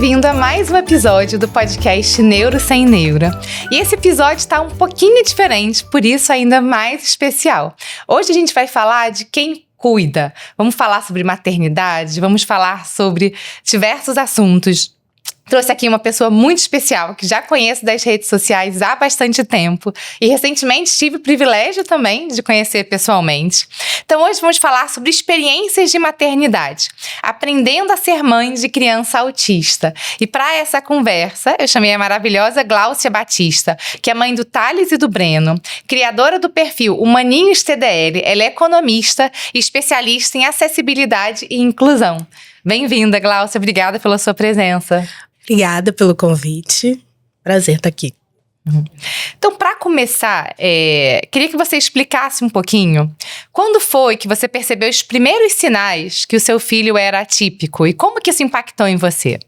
bem-vindo a mais um episódio do podcast Neuro Sem Neura. E esse episódio está um pouquinho diferente, por isso ainda mais especial. Hoje a gente vai falar de quem cuida. Vamos falar sobre maternidade, vamos falar sobre diversos assuntos. Trouxe aqui uma pessoa muito especial, que já conheço das redes sociais há bastante tempo e recentemente tive o privilégio também de conhecer pessoalmente. Então hoje vamos falar sobre experiências de maternidade, aprendendo a ser mãe de criança autista. E para essa conversa, eu chamei a maravilhosa Gláucia Batista, que é mãe do Thales e do Breno, criadora do perfil Humaninhos TDL, ela é economista e especialista em acessibilidade e inclusão. Bem-vinda, Gláucia, obrigada pela sua presença. Obrigada pelo convite. Prazer estar aqui. Então, para começar, queria que você explicasse um pouquinho quando foi que você percebeu os primeiros sinais que o seu filho era atípico e como que isso impactou em você?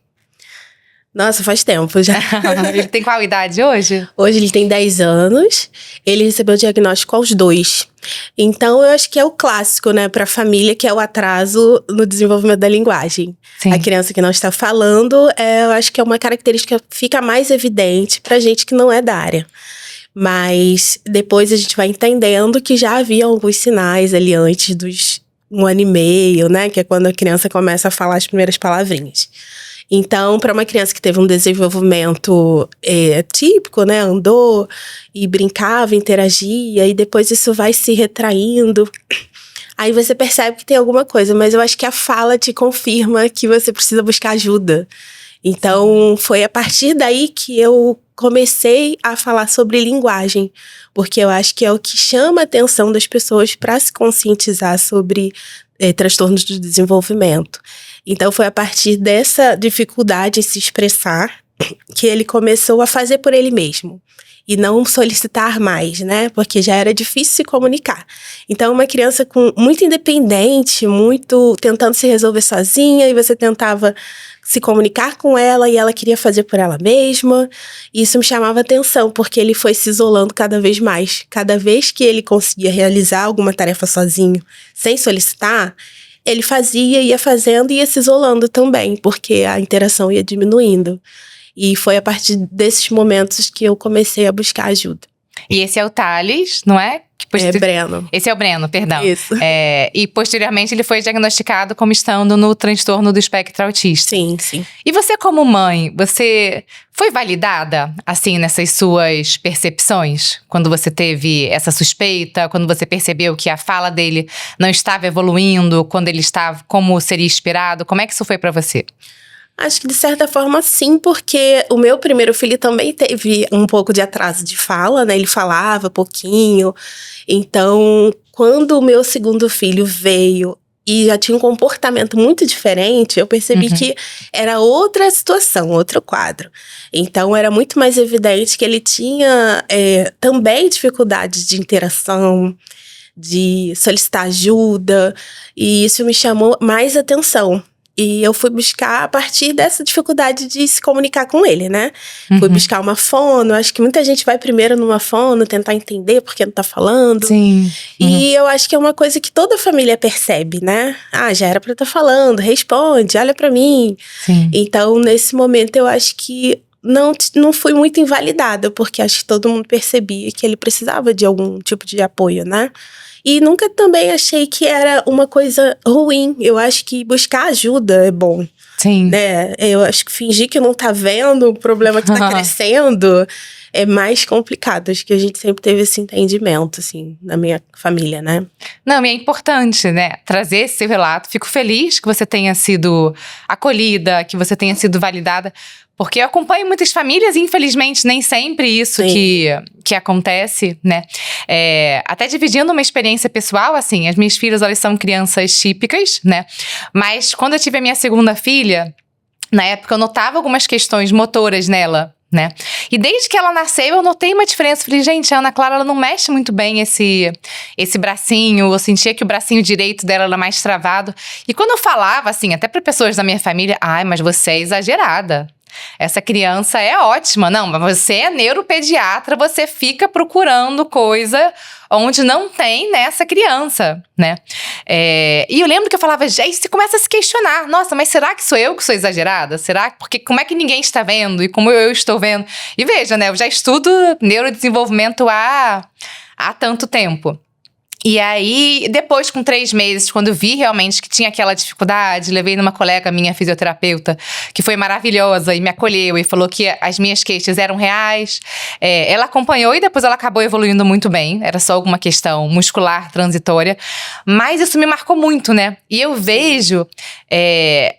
Nossa, faz tempo já. Ele tem qual idade hoje? Hoje ele tem 10 anos. Ele recebeu o diagnóstico aos 2. Então, eu acho que é o clássico, né, para a família, que é o atraso no desenvolvimento da linguagem. Sim. A criança que não está falando, eu acho que é uma característica que fica mais evidente para gente que não é da área. Mas depois a gente vai entendendo que já havia alguns sinais ali antes dos 1 ano e meio, né, que é quando a criança começa a falar as primeiras palavrinhas. Então, para uma criança que teve um desenvolvimento típico, né, andou e brincava, interagia, e depois isso vai se retraindo, aí você percebe que tem alguma coisa, mas eu acho que a fala te confirma que você precisa buscar ajuda. Então, foi a partir daí que eu comecei a falar sobre linguagem, porque eu acho que é o que chama a atenção das pessoas para se conscientizar sobre transtornos do desenvolvimento. Então, foi a partir dessa dificuldade em se expressar que ele começou a fazer por ele mesmo. E não solicitar mais, né? Porque já era difícil se comunicar. Então, uma criança muito independente, muito tentando se resolver sozinha, e você tentava se comunicar com ela e ela queria fazer por ela mesma. E isso me chamava atenção, porque ele foi se isolando cada vez mais. Cada vez que ele conseguia realizar alguma tarefa sozinho, sem solicitar, ele fazia, ia fazendo e ia se isolando também, porque a interação ia diminuindo. E foi a partir desses momentos que eu comecei a buscar ajuda. E esse é o Thales, não é? Breno. Esse é o Breno, perdão. Isso. E posteriormente ele foi diagnosticado como estando no transtorno do espectro autista. Sim, sim. E você como mãe, você foi validada, assim, nessas suas percepções? Quando você teve essa suspeita, quando você percebeu que a fala dele não estava evoluindo, quando ele estava como seria esperado, como é que isso foi pra você? Acho que de certa forma sim, porque o meu primeiro filho também teve um pouco de atraso de fala, né? Ele falava pouquinho. Então, quando o meu segundo filho veio e já tinha um comportamento muito diferente, eu percebi que era outra situação, outro quadro. Então, era muito mais evidente que ele tinha também dificuldades de interação, de solicitar ajuda, e isso me chamou mais atenção. E eu fui buscar a partir dessa dificuldade de se comunicar com ele, né? Fui buscar uma fono, acho que muita gente vai primeiro numa fono, tentar entender por que não tá falando. Sim. E eu acho que é uma coisa que toda família percebe, né? Ah, já era pra eu estar falando, responde, olha pra mim. Sim. Então, nesse momento, eu acho que não fui muito invalidada, porque acho que todo mundo percebia que ele precisava de algum tipo de apoio, né? E nunca também achei que era uma coisa ruim. Eu acho que buscar ajuda é bom. Sim. Né? Eu acho que fingir que não tá vendo o problema que tá crescendo é mais complicado. Acho que a gente sempre teve esse entendimento, assim, na minha família, né? Não, e é importante, né, trazer esse seu relato. Fico feliz que você tenha sido acolhida, que você tenha sido validada. Porque eu acompanho muitas famílias e, infelizmente, nem sempre isso que acontece, né? Até dividindo uma experiência pessoal, assim, as minhas filhas, elas são crianças típicas, né? Mas quando eu tive a minha segunda filha, na época eu notava algumas questões motoras nela, né? E desde que ela nasceu, eu notei uma diferença. Falei, gente, a Ana Clara, ela não mexe muito bem esse bracinho. Eu sentia que o bracinho direito dela era mais travado. E quando eu falava, assim, até para pessoas da minha família, ai, mas você é exagerada. essa criança é ótima. Não, mas você é neuropediatra, você fica procurando coisa onde não tem nessa criança, né? E eu lembro que eu falava, gente, você começa a se questionar. Nossa, mas será que sou eu que sou exagerada? Será? Porque como é que ninguém está vendo e como eu estou vendo? E veja, né? Eu já estudo neurodesenvolvimento há tanto tempo. E aí, depois, com 3 meses, quando eu vi realmente que tinha aquela dificuldade, levei numa colega minha, fisioterapeuta, que foi maravilhosa e me acolheu e falou que as minhas queixas eram reais. Ela acompanhou e depois ela acabou evoluindo muito bem. Era só alguma questão muscular, transitória. Mas isso me marcou muito, né? E eu vejo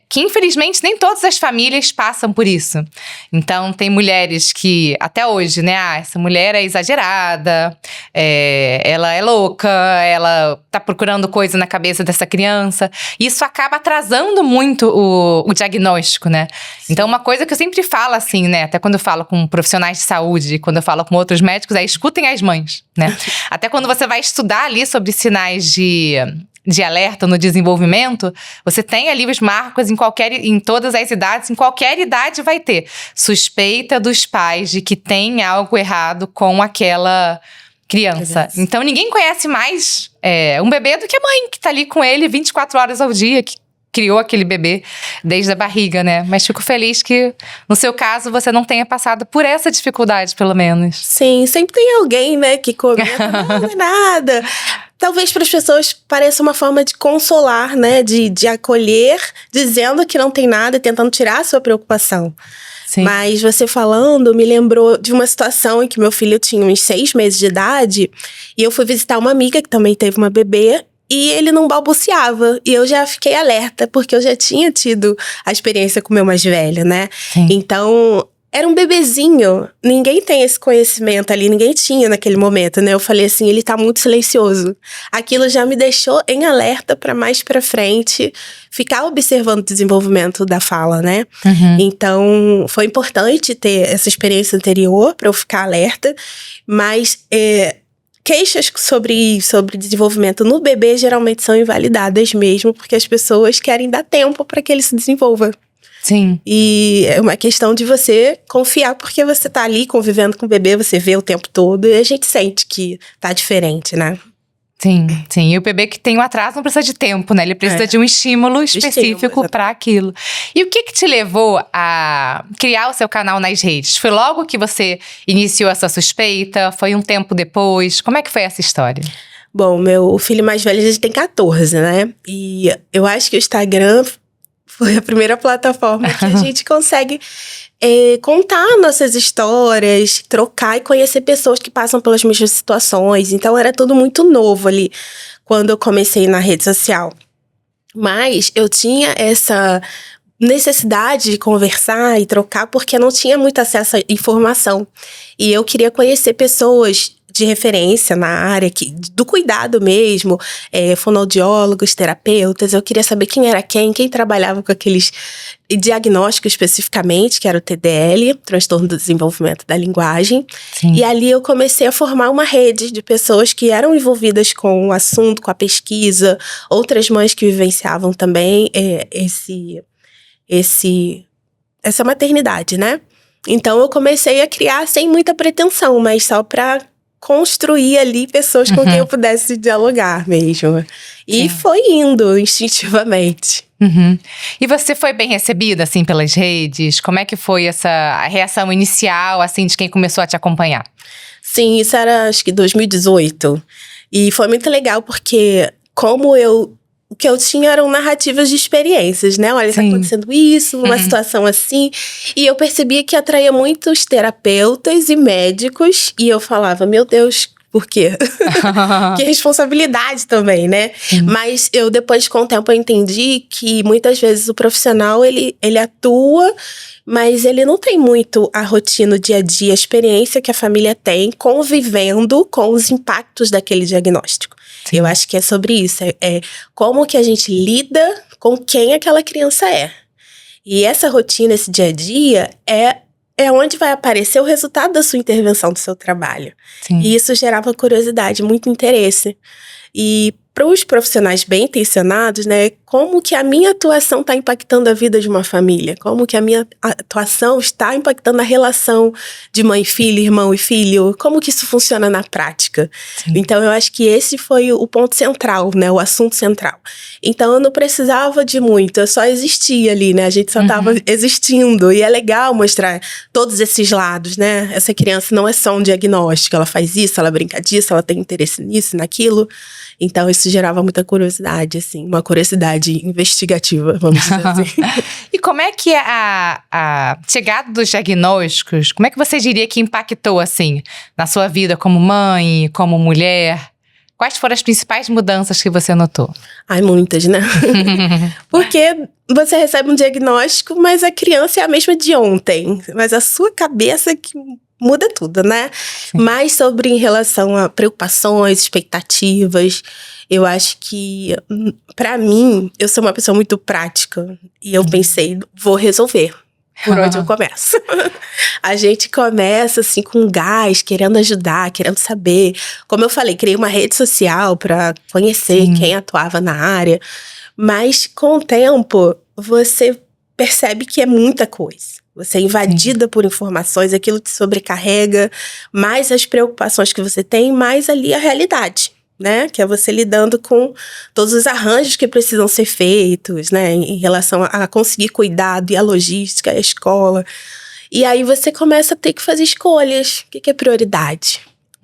que, infelizmente, nem todas as famílias passam por isso. Então, tem mulheres que, até hoje, né? Essa mulher é exagerada, ela é louca, ela tá procurando coisa na cabeça dessa criança. Isso acaba atrasando muito o diagnóstico, né? Sim. Então, uma coisa que eu sempre falo, assim, né? Até quando eu falo com profissionais de saúde, quando eu falo com outros médicos, escutem as mães, né? Até quando você vai estudar ali sobre sinais de alerta no desenvolvimento, você tem ali os marcos em todas as idades, em qualquer idade vai ter. Suspeita dos pais de que tem algo errado com aquela criança. Então, ninguém conhece mais um bebê do que a mãe, que tá ali com ele 24 horas ao dia, que criou aquele bebê desde a barriga, né? Mas fico feliz que, no seu caso, você não tenha passado por essa dificuldade, pelo menos. Sim, sempre tem alguém, né, que comenta, não é nada. Talvez para as pessoas pareça uma forma de consolar, né, de acolher, dizendo que não tem nada e tentando tirar a sua preocupação. Sim. Mas você falando me lembrou de uma situação em que meu filho tinha uns 6 meses de idade e eu fui visitar uma amiga que também teve uma bebê e ele não balbuciava. E eu já fiquei alerta, porque eu já tinha tido a experiência com o meu mais velho, né? Sim. Então, era um bebezinho. Ninguém tem esse conhecimento ali, ninguém tinha naquele momento, né? Eu falei assim, ele tá muito silencioso. Aquilo já me deixou em alerta para mais pra frente ficar observando o desenvolvimento da fala, né? Uhum. Então, foi importante ter essa experiência anterior para eu ficar alerta, mas queixas sobre desenvolvimento no bebê geralmente são invalidadas mesmo, porque as pessoas querem dar tempo para que ele se desenvolva. Sim. E é uma questão de você confiar, porque você tá ali convivendo com o bebê, você vê o tempo todo e a gente sente que tá diferente, né? Sim, sim. E o bebê que tem um atraso não precisa de tempo, né? Ele precisa de um estímulo específico para aquilo. E o que te levou a criar o seu canal nas redes? Foi logo que você iniciou essa suspeita? Foi um tempo depois? Como é que foi essa história? Bom, meu filho mais velho já tem 14, né? E eu acho que o Instagram foi a primeira plataforma que a gente consegue contar nossas histórias, trocar e conhecer pessoas que passam pelas mesmas situações. Então, era tudo muito novo ali, quando eu comecei na rede social. Mas eu tinha essa necessidade de conversar e trocar, porque não tinha muito acesso à informação. E eu queria conhecer pessoas de referência na área do cuidado mesmo, fonoaudiólogos, terapeutas. Eu queria saber quem era quem trabalhava com aqueles diagnósticos especificamente, que era o TDL, Transtorno do Desenvolvimento da Linguagem. Sim. E ali eu comecei a formar uma rede de pessoas que eram envolvidas com o assunto, com a pesquisa, outras mães que vivenciavam também essa maternidade, né? Então eu comecei a criar sem muita pretensão, mas só para construir ali pessoas com quem eu pudesse dialogar mesmo. E foi indo instintivamente. Uhum. E você foi bem recebida, assim, pelas redes? Como é que foi a reação inicial, assim, de quem começou a te acompanhar? Sim, isso era, acho que 2018. E foi muito legal, porque o que eu tinha eram narrativas de experiências, né? Olha, tá acontecendo isso, numa situação assim. E eu percebia que atraía muitos terapeutas e médicos. E eu falava, meu Deus, por quê? Que responsabilidade também, né? Mas eu depois, com o tempo, eu entendi que muitas vezes o profissional, ele atua, mas ele não tem muito a rotina, o dia a dia, a experiência que a família tem convivendo com os impactos daquele diagnóstico. Sim. Eu acho que é sobre isso, como que a gente lida com quem aquela criança é. E essa rotina, esse dia a dia, é onde vai aparecer o resultado da sua intervenção, do seu trabalho. Sim. E isso gerava curiosidade, muito interesse. E para os profissionais bem intencionados, né, como que a minha atuação está impactando a vida de uma família, como que a minha atuação está impactando a relação de mãe e filho, irmão e filho, como que isso funciona na prática. Sim. Então, eu acho que esse foi o ponto central, né, o assunto central. Então, eu não precisava de muito, eu só existia ali, né, a gente só estava existindo, e é legal mostrar todos esses lados, né, essa criança não é só um diagnóstico, ela faz isso, ela brinca disso, ela tem interesse nisso, naquilo. Então, isso gerava muita curiosidade, assim, uma curiosidade investigativa, vamos dizer assim. E como é que a chegada dos diagnósticos, como é que você diria que impactou, assim, na sua vida como mãe, como mulher? Quais foram as principais mudanças que você notou? Ai, muitas, né? Porque você recebe um diagnóstico, mas a criança é a mesma de ontem. Mas a sua cabeça que muda tudo, né? Sim. Mais sobre em relação a preocupações, expectativas. Eu acho que, pra mim, eu sou uma pessoa muito prática. E eu pensei, vou resolver. Por onde eu começo? A gente começa, assim, com gás, querendo ajudar, querendo saber. Como eu falei, criei uma rede social pra conhecer quem atuava na área. Mas, com o tempo, você percebe que é muita coisa. Você é invadida por informações, aquilo te sobrecarrega, mais as preocupações que você tem, mais ali a realidade, né? Que é você lidando com todos os arranjos que precisam ser feitos, né? Em relação a conseguir cuidado e a logística, a escola. E aí você começa a ter que fazer escolhas. O que é prioridade?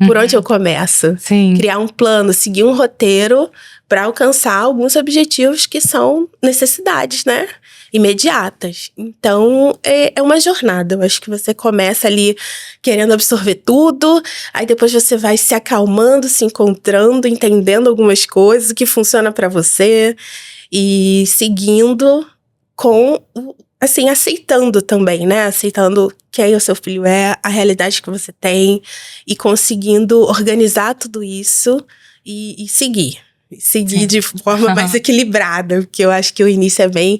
Por onde eu começo? Sim. Criar um plano, seguir um roteiro para alcançar alguns objetivos que são necessidades, né? Imediatas. Então, é uma jornada. Eu acho que você começa ali querendo absorver tudo, aí depois você vai se acalmando, se encontrando, entendendo algumas coisas, o que funciona para você e seguindo com, assim, aceitando também, né? Aceitando quem o seu filho é, a realidade que você tem e conseguindo organizar tudo isso e seguir. Seguir de forma mais equilibrada, porque eu acho que o início é bem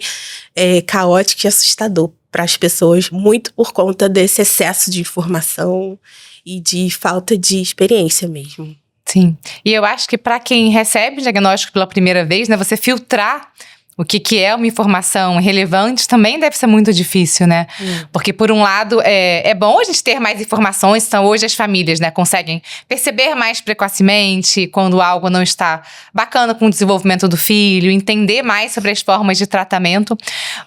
caótico e assustador para as pessoas, muito por conta desse excesso de informação e de falta de experiência mesmo. Sim, e eu acho que para quem recebe o diagnóstico pela primeira vez, né, você filtrar o que é uma informação relevante também deve ser muito difícil, né? Porque, por um lado, é bom a gente ter mais informações. Então, hoje as famílias, né, conseguem perceber mais precocemente quando algo não está bacana com o desenvolvimento do filho, entender mais sobre as formas de tratamento.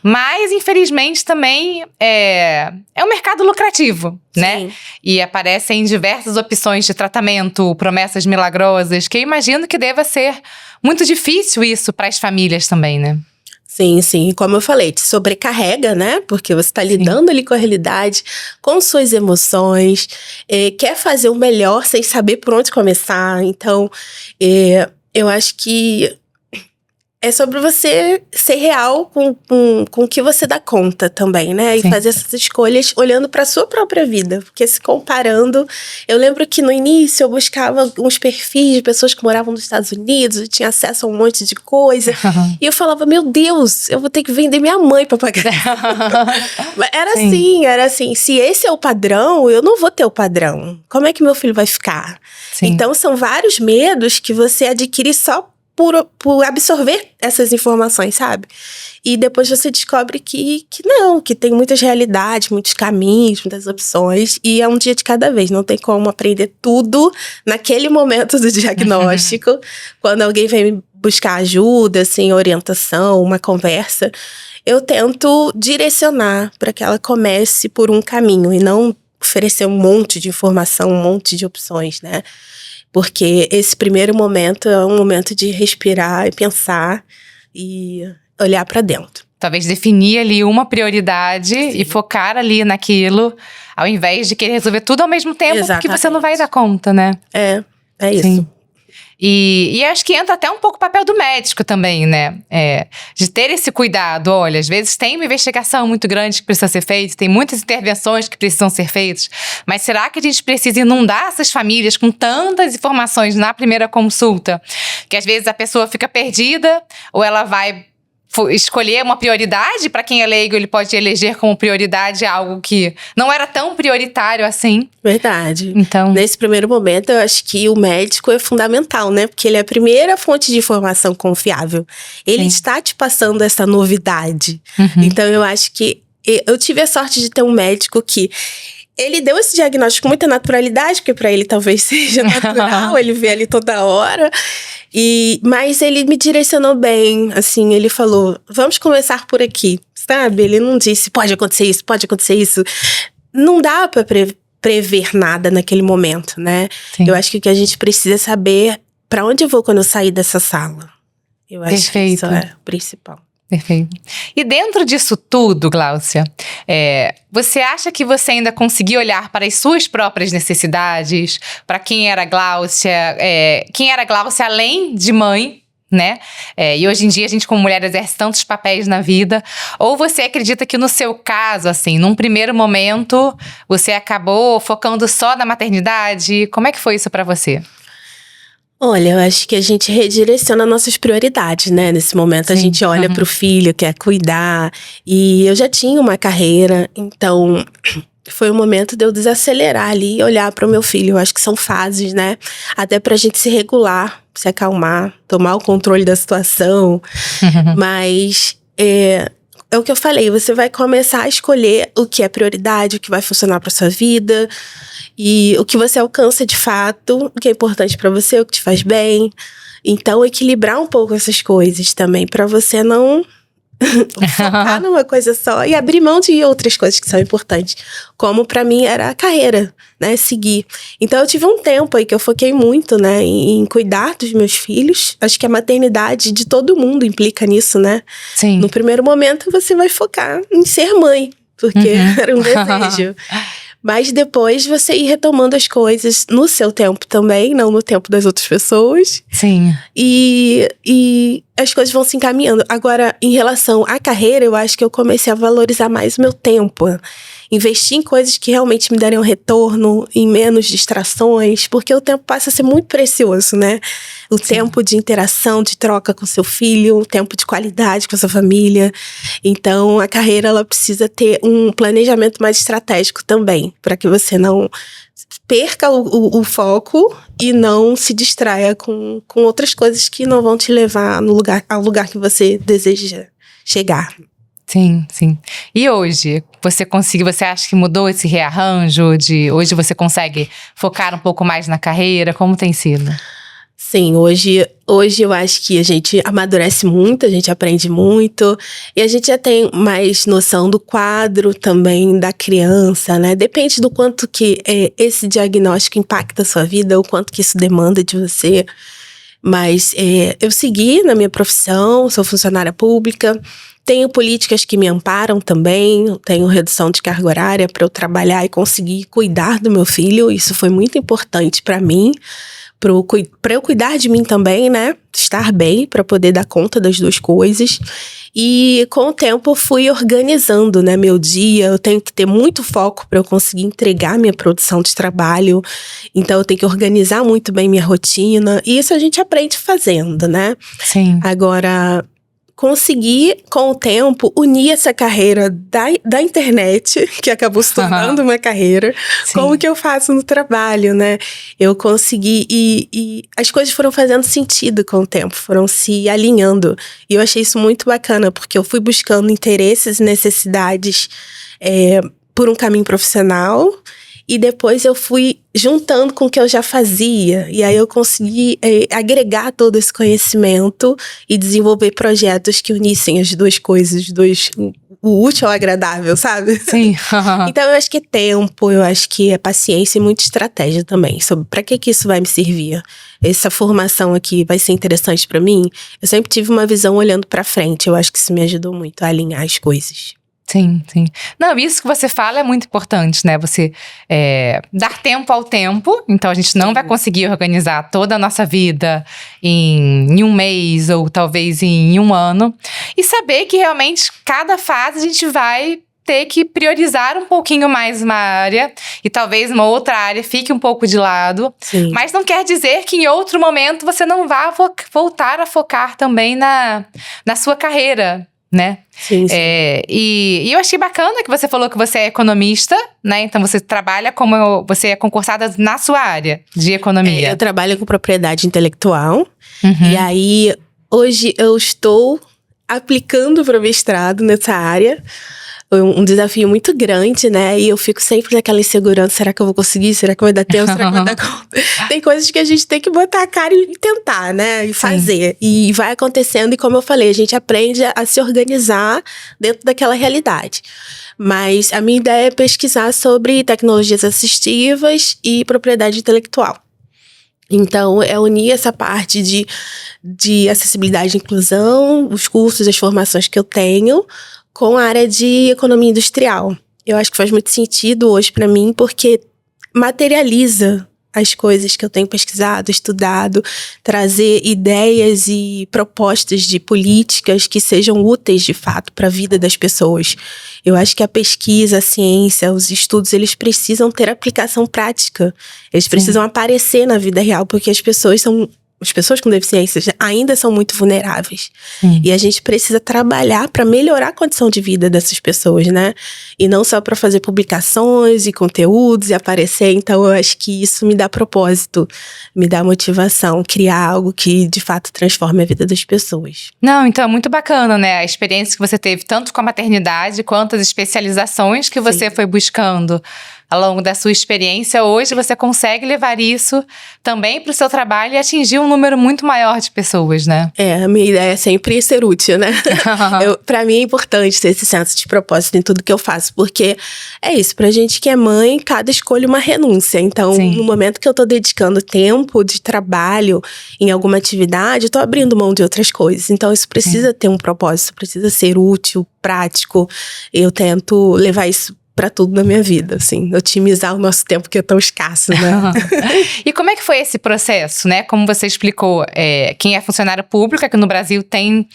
Mas, infelizmente, também é um mercado lucrativo, né? E aparecem diversas opções de tratamento, promessas milagrosas, que eu imagino que deva ser muito difícil isso para as famílias também, né? Sim, sim. Como eu falei, te sobrecarrega, né? Porque você está lidando ali com a realidade, com suas emoções, quer fazer o melhor sem saber por onde começar. Então, eu acho que é sobre você ser real com o que você dá conta também, né? E fazer essas escolhas olhando para sua própria vida. Porque se comparando... Eu lembro que no início eu buscava uns perfis de pessoas que moravam nos Estados Unidos e tinha acesso a um monte de coisa. E eu falava, meu Deus, eu vou ter que vender minha mãe para pagar. Era assim. Se esse é o padrão, eu não vou ter o padrão. Como é que meu filho vai ficar? Então, são vários medos que você adquire só por absorver essas informações, sabe? E depois você descobre que não, que tem muitas realidades, muitos caminhos, muitas opções. E é um dia de cada vez, não tem como aprender tudo naquele momento do diagnóstico. Quando alguém vem me buscar ajuda, assim, orientação, uma conversa, eu tento direcionar para que ela comece por um caminho e não oferecer um monte de informação, um monte de opções, né? Porque esse primeiro momento é um momento de respirar e pensar e olhar para dentro. Talvez definir ali uma prioridade e focar ali naquilo, ao invés de querer resolver tudo ao mesmo tempo, porque você não vai dar conta, né? É isso. Sim. E acho que entra até um pouco o papel do médico também, né? De ter esse cuidado. Olha, às vezes tem uma investigação muito grande que precisa ser feita, tem muitas intervenções que precisam ser feitas, mas será que a gente precisa inundar essas famílias com tantas informações na primeira consulta? Que às vezes a pessoa fica perdida ou ela vai escolher uma prioridade? Para quem é leigo, ele pode eleger como prioridade algo que não era tão prioritário assim. Verdade. Então, nesse primeiro momento, eu acho que o médico é fundamental, né? Porque ele é a primeira fonte de informação confiável. Ele está te passando essa novidade. Então, eu acho que eu tive a sorte de ter um médico que ele deu esse diagnóstico com muita naturalidade, porque para ele talvez seja natural, ele vê ali toda hora. Mas ele me direcionou bem, assim, ele falou, vamos começar por aqui, sabe? Ele não disse, pode acontecer isso, pode acontecer isso. Não dá pra prever nada naquele momento, né? Sim. Eu acho que o que a gente precisa é saber pra onde eu vou quando eu sair dessa sala. Eu acho que isso é o principal. Perfeito. E dentro disso tudo, Gláucia, você acha que você ainda conseguiu olhar para as suas próprias necessidades, para quem era Gláucia além de mãe, né? E hoje em dia a gente como mulher exerce tantos papéis na vida. Ou você acredita que no seu caso, assim, num primeiro momento, você acabou focando só na maternidade? Como é que foi isso para você? Olha, eu acho que a gente redireciona nossas prioridades, né? Nesse momento, Sim. A gente olha pro filho, quer cuidar. E eu já tinha uma carreira, então foi o momento de eu desacelerar ali e olhar pro meu filho. Eu acho que são fases, né? Até pra gente se regular, se acalmar, tomar o controle da situação. Mas é o que eu falei, você vai começar a escolher o que é prioridade, o que vai funcionar pra sua vida. E o que você alcança de fato, o que é importante pra você, o que te faz bem. Então, equilibrar um pouco essas coisas também, pra você não focar numa coisa só e abrir mão de outras coisas que são importantes. Como pra mim era a carreira, né? Seguir. Então, eu tive um tempo aí que eu foquei muito, né? Em cuidar dos meus filhos. Acho que a maternidade de todo mundo implica nisso, né? Sim. No primeiro momento, você vai focar em ser mãe, porque era um desejo. Mas depois você ir retomando as coisas no seu tempo também, não no tempo das outras pessoas. Sim. E as coisas vão se encaminhando. Agora, em relação à carreira, eu acho que eu comecei a valorizar mais o meu tempo. Investir em coisas que realmente me dariam retorno, em menos distrações, porque o tempo passa a ser muito precioso, né? O tempo de interação, de troca com seu filho, o tempo de qualidade com a sua família. Então, a carreira, ela precisa ter um planejamento mais estratégico também, para que você não perca o foco e não se distraia com outras coisas que não vão te levar ao lugar que você deseja chegar. Sim, sim. E hoje, você acha que mudou esse rearranjo? Hoje você consegue focar um pouco mais na carreira? Como tem sido? Sim, hoje eu acho que a gente amadurece muito, a gente aprende muito. E a gente já tem mais noção do quadro também da criança, né? Depende do quanto que esse diagnóstico impacta a sua vida, o quanto que isso demanda de você. Mas eu segui na minha profissão, sou funcionária pública. Tenho políticas que me amparam também, tenho redução de carga horária para eu trabalhar e conseguir cuidar do meu filho. Isso foi muito importante para mim, para eu cuidar de mim também, né? Estar bem, para poder dar conta das duas coisas. E com o tempo eu fui organizando, né, meu dia. Eu tenho que ter muito foco para eu conseguir entregar minha produção de trabalho. Então eu tenho que organizar muito bem minha rotina. E isso a gente aprende fazendo, né? Sim. Agora, conseguir, com o tempo, unir essa carreira da internet, que acabou se tornando uma carreira, como que eu faço no trabalho, né? Eu consegui, e as coisas foram fazendo sentido com o tempo, foram se alinhando. E eu achei isso muito bacana, porque eu fui buscando interesses e necessidades por um caminho profissional, e depois eu fui juntando com o que eu já fazia. E aí eu consegui agregar todo esse conhecimento e desenvolver projetos que unissem as duas coisas, o útil ao agradável, sabe? Sim. Então eu acho que é tempo, eu acho que é paciência e muita estratégia também. Sobre pra que isso vai me servir? Essa formação aqui vai ser interessante pra mim? Eu sempre tive uma visão olhando pra frente. Eu acho que isso me ajudou muito a alinhar as coisas. Sim, sim. Não, isso que você fala é muito importante, né? Você dar tempo ao tempo. Então, a gente não vai conseguir organizar toda a nossa vida em um mês ou talvez em um ano. E saber que realmente cada fase a gente vai ter que priorizar um pouquinho mais uma área e talvez uma outra área fique um pouco de lado. Sim. Mas não quer dizer que em outro momento você não vá voltar a focar também na sua carreira, né? Sim. E eu achei bacana que você falou que você é economista, né? Então você trabalha você é concursada na sua área de economia. Eu trabalho com propriedade intelectual. Uhum. E aí, hoje eu estou aplicando para o mestrado nessa área. Um desafio muito grande, né? E eu fico sempre naquela insegurança. Será que eu vou conseguir? Será que vai dar tempo? Será que vai dar conta? Tem coisas que a gente tem que botar a cara e tentar, né? E fazer. E vai acontecendo. E como eu falei, a gente aprende a se organizar dentro daquela realidade. Mas a minha ideia é pesquisar sobre tecnologias assistivas e propriedade intelectual. Então, é unir essa parte de acessibilidade e inclusão, os cursos, as formações que eu tenho, com a área de economia industrial. Eu acho que faz muito sentido hoje para mim, porque materializa as coisas que eu tenho pesquisado, estudado, trazer ideias e propostas de políticas que sejam úteis, de fato, para a vida das pessoas. Eu acho que a pesquisa, a ciência, os estudos, eles precisam ter aplicação prática. Eles precisam aparecer na vida real, porque as pessoas com deficiências ainda são muito vulneráveis. E a gente precisa trabalhar para melhorar a condição de vida dessas pessoas, né? E não só para fazer publicações e conteúdos e aparecer. Então, eu acho que isso me dá propósito, me dá motivação, criar algo que, de fato, transforme a vida das pessoas. Não, então é muito bacana, né? A experiência que você teve, tanto com a maternidade, quanto as especializações que você foi buscando ao longo da sua experiência. Hoje você consegue levar isso também para o seu trabalho e atingir um número muito maior de pessoas, né? A minha ideia é sempre ser útil, né? Pra mim é importante ter esse senso de propósito em tudo que eu faço, porque é isso, pra gente que é mãe, cada escolha é uma renúncia. Então, no momento que eu tô dedicando tempo de trabalho em alguma atividade, eu tô abrindo mão de outras coisas. Então, isso precisa ter um propósito, precisa ser útil, prático. Eu tento levar isso pra tudo na minha vida, assim, otimizar o nosso tempo que é tão escasso, né? E como é que foi esse processo, né? Como você explicou, quem é funcionário público aqui no Brasil tem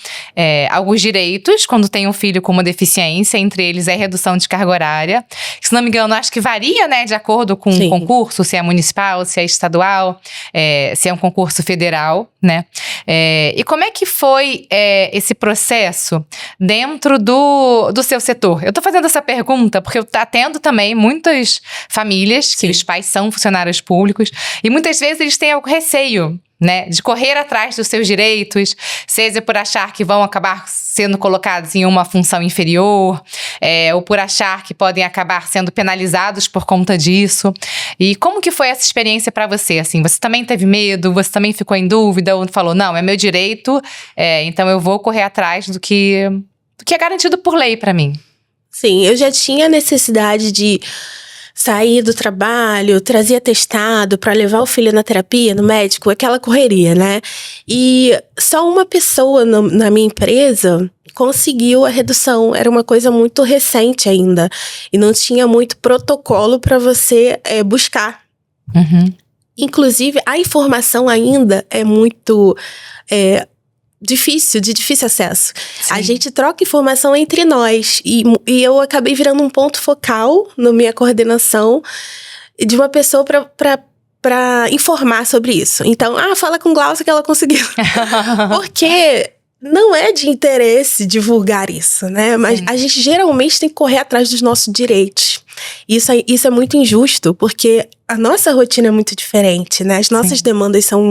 alguns direitos quando tem um filho com uma deficiência, entre eles é redução de carga horária. Se não me engano, acho que varia, né, de acordo com o concurso, se é municipal, se é estadual, se é um concurso federal, né? E como é que foi esse processo dentro do seu setor? Eu tô fazendo essa pergunta porque eu atendo também muitas famílias que os pais são funcionários públicos e muitas vezes eles têm algum receio, né, de correr atrás dos seus direitos, seja por achar que vão acabar sendo colocados em uma função inferior, ou por achar que podem acabar sendo penalizados por conta disso. E como que foi essa experiência para você? Assim, você também teve medo? Você também ficou em dúvida? Ou falou, não, é meu direito, então eu vou correr atrás do que é garantido por lei para mim? Sim, eu já tinha necessidade de sair do trabalho, trazer atestado para levar o filho na terapia, no médico, aquela correria, né? E só uma pessoa na minha empresa conseguiu a redução. Era uma coisa muito recente ainda. E não tinha muito protocolo para você buscar. Uhum. Inclusive, a informação ainda é muito de difícil acesso. A gente troca informação entre nós. E eu acabei virando um ponto focal na minha coordenação de uma pessoa para informar sobre isso. Então, fala com Glaucia que ela conseguiu. Porque não é de interesse divulgar isso, né? Mas a gente geralmente tem que correr atrás dos nossos direitos. Isso é muito injusto, porque a nossa rotina é muito diferente, né? As nossas demandas são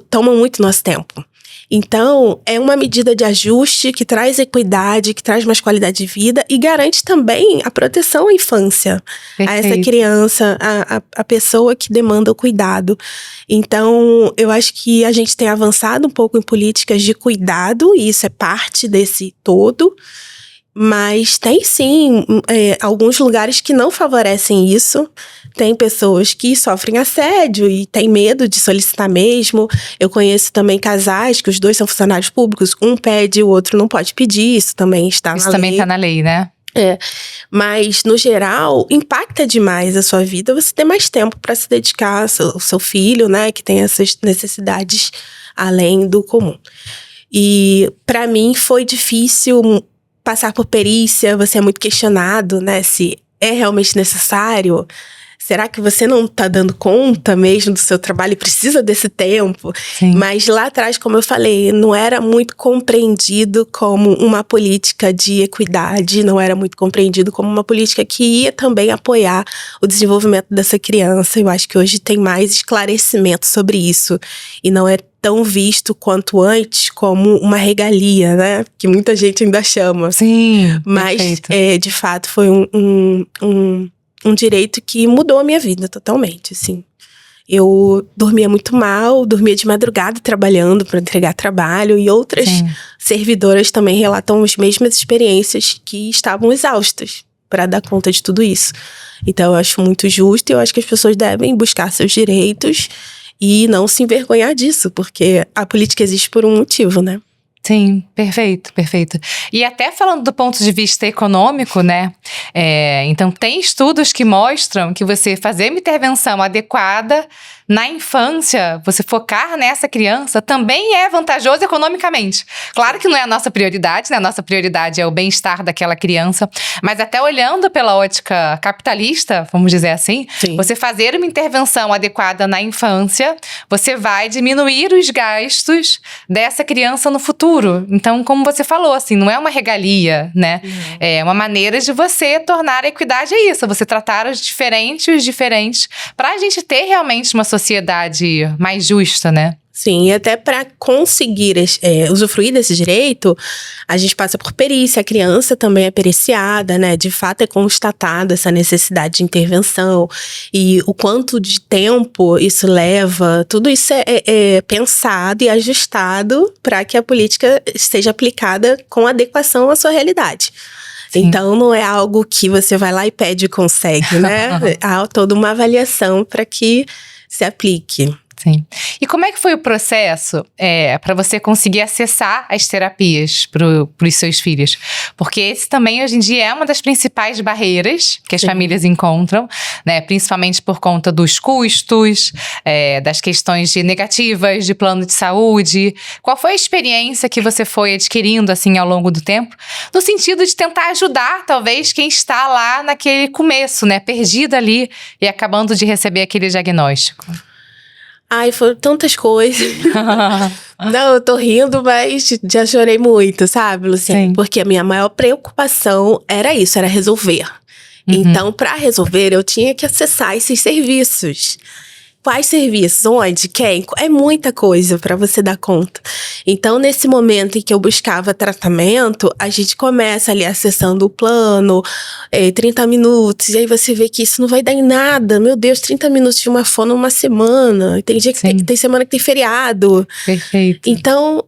tomam muito nosso tempo. Então, é uma medida de ajuste que traz equidade, que traz mais qualidade de vida e garante também a proteção à infância. Perfeito. A essa criança, a pessoa que demanda o cuidado. Então, eu acho que a gente tem avançado um pouco em políticas de cuidado, e isso é parte desse todo. Mas tem sim alguns lugares que não favorecem isso. Tem pessoas que sofrem assédio e têm medo de solicitar mesmo. Eu conheço também casais que os dois são funcionários públicos. Um pede, o outro não pode pedir. Isso também está na lei. Isso também está na lei, né? Mas, no geral, impacta demais a sua vida você ter mais tempo para se dedicar ao seu filho, né? Que tem essas necessidades além do comum. E, para mim, foi difícil passar por perícia, você é muito questionado, né? Se é realmente necessário. Será que você não está dando conta mesmo do seu trabalho e precisa desse tempo? Sim. Mas lá atrás, como eu falei, não era muito compreendido como uma política de equidade, não era muito compreendido como uma política que ia também apoiar o desenvolvimento dessa criança. Eu acho que hoje tem mais esclarecimento sobre isso e não é tão visto quanto antes como uma regalia, né? Que muita gente ainda chama. Sim, mas de fato foi um direito que mudou a minha vida totalmente, assim. Eu dormia muito mal, dormia de madrugada trabalhando para entregar trabalho. E outras servidoras também relatam as mesmas experiências, que estavam exaustas para dar conta de tudo isso. Então, eu acho muito justo e eu acho que as pessoas devem buscar seus direitos e não se envergonhar disso, porque a política existe por um motivo, né? Sim, perfeito, perfeito. E até falando do ponto de vista econômico, né? Então, tem estudos que mostram que você fazer uma intervenção adequada na infância, você focar nessa criança, também é vantajoso economicamente. Claro que não é a nossa prioridade, né? A nossa prioridade é o bem-estar daquela criança. Mas até olhando pela ótica capitalista, vamos dizer assim, você fazer uma intervenção adequada na infância, você vai diminuir os gastos dessa criança no futuro. Então, como você falou, assim, não é uma regalia, né? É uma maneira de você tornar a equidade isso, você tratar os diferentes, para a gente ter realmente uma sociedade mais justa, né? Sim, e até para conseguir usufruir desse direito, a gente passa por perícia, a criança também é periciada, né? De fato é constatada essa necessidade de intervenção e o quanto de tempo isso leva, tudo isso é pensado e ajustado para que a política seja aplicada com adequação à sua realidade. Sim. Então, não é algo que você vai lá e pede e consegue, né? Há toda uma avaliação para que se aplique. Sim. E como é que foi o processo para você conseguir acessar as terapias para os seus filhos? Porque esse também, hoje em dia, é uma das principais barreiras que as famílias encontram, né? Principalmente por conta dos custos, das questões negativas de plano de saúde. Qual foi a experiência que você foi adquirindo, assim, ao longo do tempo? No sentido de tentar ajudar, talvez, quem está lá naquele começo, né? Perdido ali e acabando de receber aquele diagnóstico. Ai, foram tantas coisas. Não, eu tô rindo, mas já chorei muito, sabe, Luciane? Sim. Porque a minha maior preocupação era isso, era resolver. Então, para resolver, eu tinha que acessar esses serviços. Quais serviços? Onde? Quem? É muita coisa para você dar conta. Então, nesse momento em que eu buscava tratamento, a gente começa ali acessando o plano, 30 minutos, e aí você vê que isso não vai dar em nada. Meu Deus, 30 minutos de uma fono uma semana. Tem dia que tem semana que tem feriado. Perfeito. Então,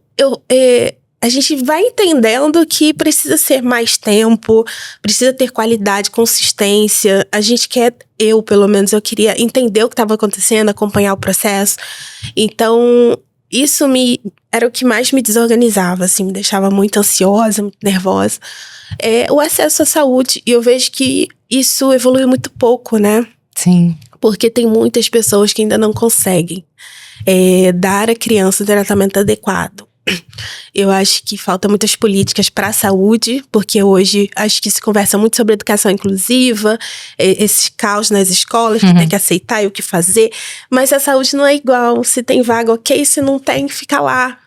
a gente vai entendendo que precisa ser mais tempo, precisa ter qualidade, consistência. A gente quer, pelo menos, eu queria entender o que estava acontecendo, acompanhar o processo. Então, isso era o que mais me desorganizava, assim, me deixava muito ansiosa, muito nervosa. O acesso à saúde, e eu vejo que isso evoluiu muito pouco, né? Sim. Porque tem muitas pessoas que ainda não conseguem dar à criança o tratamento adequado. Eu acho que falta muitas políticas para a saúde, porque hoje acho que se conversa muito sobre educação inclusiva, esse caos nas escolas, que tem que aceitar e o que fazer, mas a saúde não é igual, se tem vaga ok, se não tem, fica lá.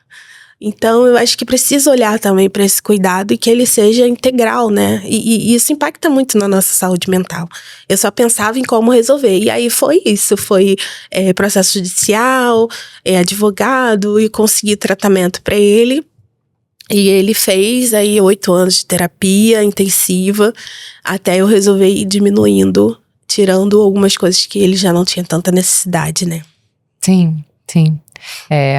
Então, eu acho que precisa olhar também para esse cuidado e que ele seja integral, né? E isso impacta muito na nossa saúde mental. Eu só pensava em como resolver. E aí foi isso, foi processo judicial, advogado, e consegui tratamento para ele. E ele fez aí 8 anos de terapia intensiva, até eu resolver ir diminuindo, tirando algumas coisas que ele já não tinha tanta necessidade, né? Sim, sim.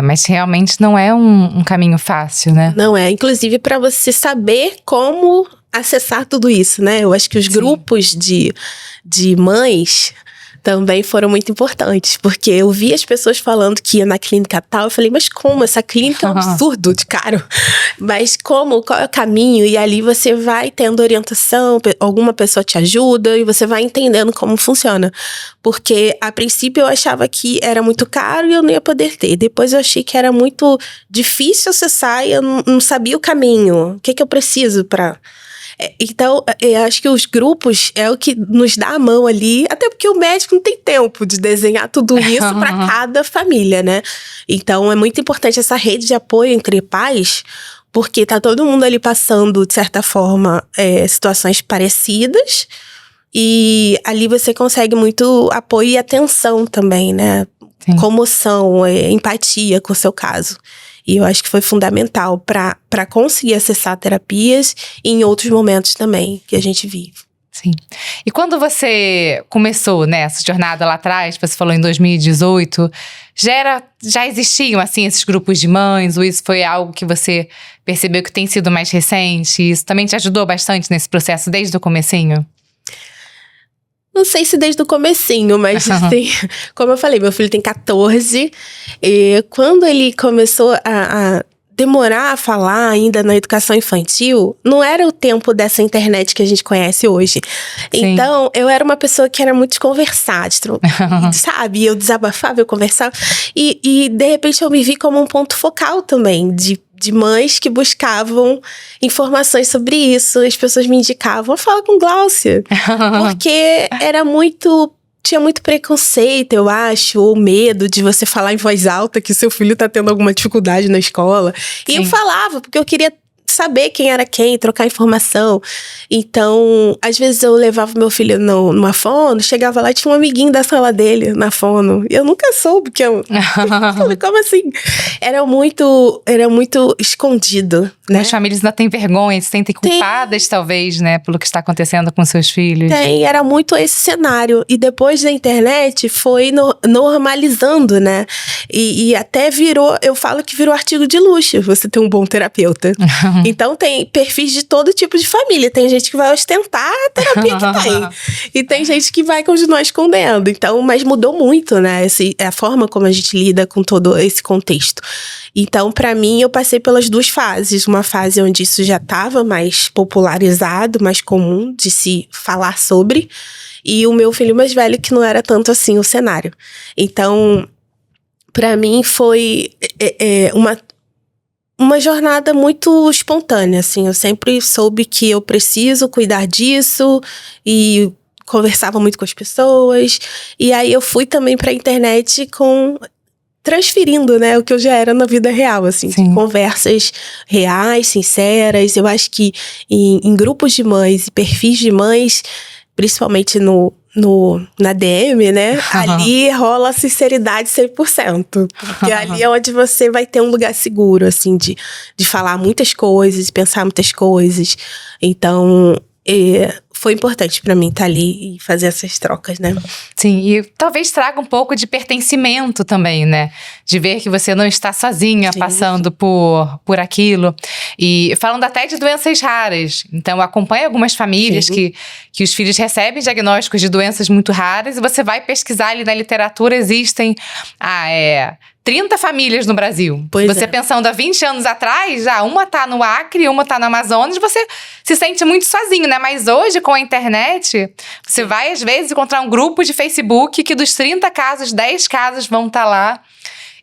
Mas realmente não é um caminho fácil, né? Não é. Inclusive, para você saber como acessar tudo isso, né? Eu acho que os grupos de mães também foram muito importantes, porque eu vi as pessoas falando que ia na clínica tal, eu falei, mas como? Essa clínica é um absurdo de caro. Mas como? Qual é o caminho? E ali você vai tendo orientação, alguma pessoa te ajuda e você vai entendendo como funciona. Porque, a princípio, eu achava que era muito caro e eu não ia poder ter. Depois eu achei que era muito difícil acessar e eu não sabia o caminho. O que eu preciso para Então, eu acho que os grupos é o que nos dá a mão ali, até porque o médico não tem tempo de desenhar tudo isso para cada família, né? Então, é muito importante essa rede de apoio entre pais, porque tá todo mundo ali passando, de certa forma, situações parecidas. E ali você consegue muito apoio e atenção também, né? Sim. Comoção, empatia com o seu caso. E eu acho que foi fundamental para conseguir acessar terapias e em outros momentos também que a gente vive. Sim. E quando você começou, né, essa jornada lá atrás, você falou em 2018, já existiam, assim, esses grupos de mães? Ou isso foi algo que você percebeu que tem sido mais recente? Isso também te ajudou bastante nesse processo desde o comecinho? Não sei se desde o comecinho, mas assim, como eu falei, meu filho tem 14. E quando ele começou a demorar a falar ainda na educação infantil, não era o tempo dessa internet que a gente conhece hoje. Sim. Então, eu era uma pessoa que era muito desconversada, sabe? Eu desabafava, eu conversava. E de repente, eu me vi como um ponto focal também, de mães que buscavam informações sobre isso. As pessoas me indicavam, fala com Gláucia. Porque tinha muito preconceito, eu acho, ou medo de você falar em voz alta que seu filho tá tendo alguma dificuldade na escola. Sim. E eu falava, porque eu queria saber quem era quem, trocar informação. Então, às vezes eu levava meu filho numa fono, chegava lá e tinha um amiguinho da sala dele na fono. E eu nunca soube que eu... Como assim? Era muito escondido, né? As famílias ainda têm vergonha, se sentem culpadas, talvez, né? Pelo que está acontecendo com seus filhos. Era muito esse cenário. E depois da internet, foi normalizando, né? E até eu falo que virou artigo de luxo, você ter um bom terapeuta. Então, tem perfis de todo tipo de família. Tem gente que vai ostentar a terapia que tem. E tem gente que vai continuar escondendo. Então, mas mudou muito, né? A forma como a gente lida com todo esse contexto. Então, pra mim, eu passei pelas duas fases. Uma fase onde isso já estava mais popularizado, mais comum de se falar sobre. E o meu filho mais velho, que não era tanto assim o cenário. Então, pra mim, foi uma jornada muito espontânea, assim. Eu sempre soube que eu preciso cuidar disso e conversava muito com as pessoas. E aí eu fui também pra internet transferindo, né, o que eu já era na vida real, assim. De conversas reais, sinceras. Eu acho que em grupos de mães e perfis de mães, principalmente na DM, né? Ali rola sinceridade 100%. Porque ali é onde você vai ter um lugar seguro, assim, de falar muitas coisas, pensar muitas coisas. Então, foi importante pra mim estar ali e fazer essas trocas, né? Sim, e talvez traga um pouco de pertencimento também, né? De ver que você não está sozinha passando por aquilo. E falando até de doenças raras. Então, acompanha algumas famílias que os filhos recebem diagnósticos de doenças muito raras e você vai pesquisar ali na literatura, existem 30 famílias no Brasil. Você pensando há 20 anos atrás, uma tá no Acre, uma tá no Amazonas, você se sente muito sozinho, né? Mas hoje, com a internet, você vai, às vezes, encontrar um grupo de Facebook que dos 30 casos, 10 casos vão estar lá.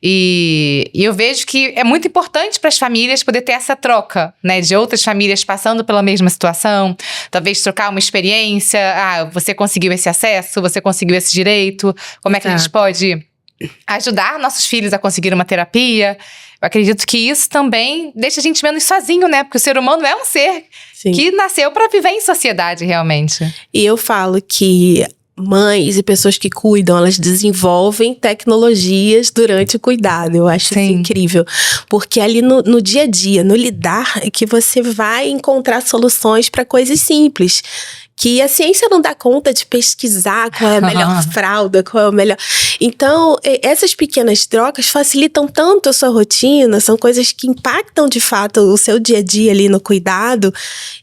E eu vejo que é muito importante para as famílias poder ter essa troca, né? De outras famílias passando pela mesma situação. Talvez trocar uma experiência. Você conseguiu esse acesso, você conseguiu esse direito. Como é que a gente pode ajudar nossos filhos a conseguir uma terapia? Eu acredito que isso também deixa a gente menos sozinho, né? Porque o ser humano é um ser que nasceu para viver em sociedade, realmente. E eu falo que mães e pessoas que cuidam, elas desenvolvem tecnologias durante o cuidado. Eu acho isso incrível. Porque ali no dia a dia, no lidar, é que você vai encontrar soluções para coisas simples. Que a ciência não dá conta de pesquisar qual é a melhor fralda, qual é o melhor... Então, essas pequenas trocas facilitam tanto a sua rotina, são coisas que impactam de fato o seu dia a dia ali no cuidado,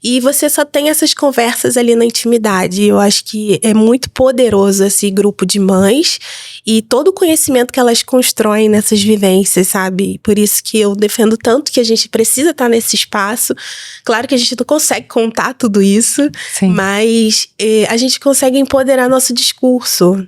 e você só tem essas conversas ali na intimidade. Eu acho que é muito poderoso esse grupo de mães e todo o conhecimento que elas constroem nessas vivências, sabe? Por isso que eu defendo tanto que a gente precisa estar nesse espaço. Claro que a gente não consegue contar tudo isso, mas a gente consegue empoderar nosso discurso.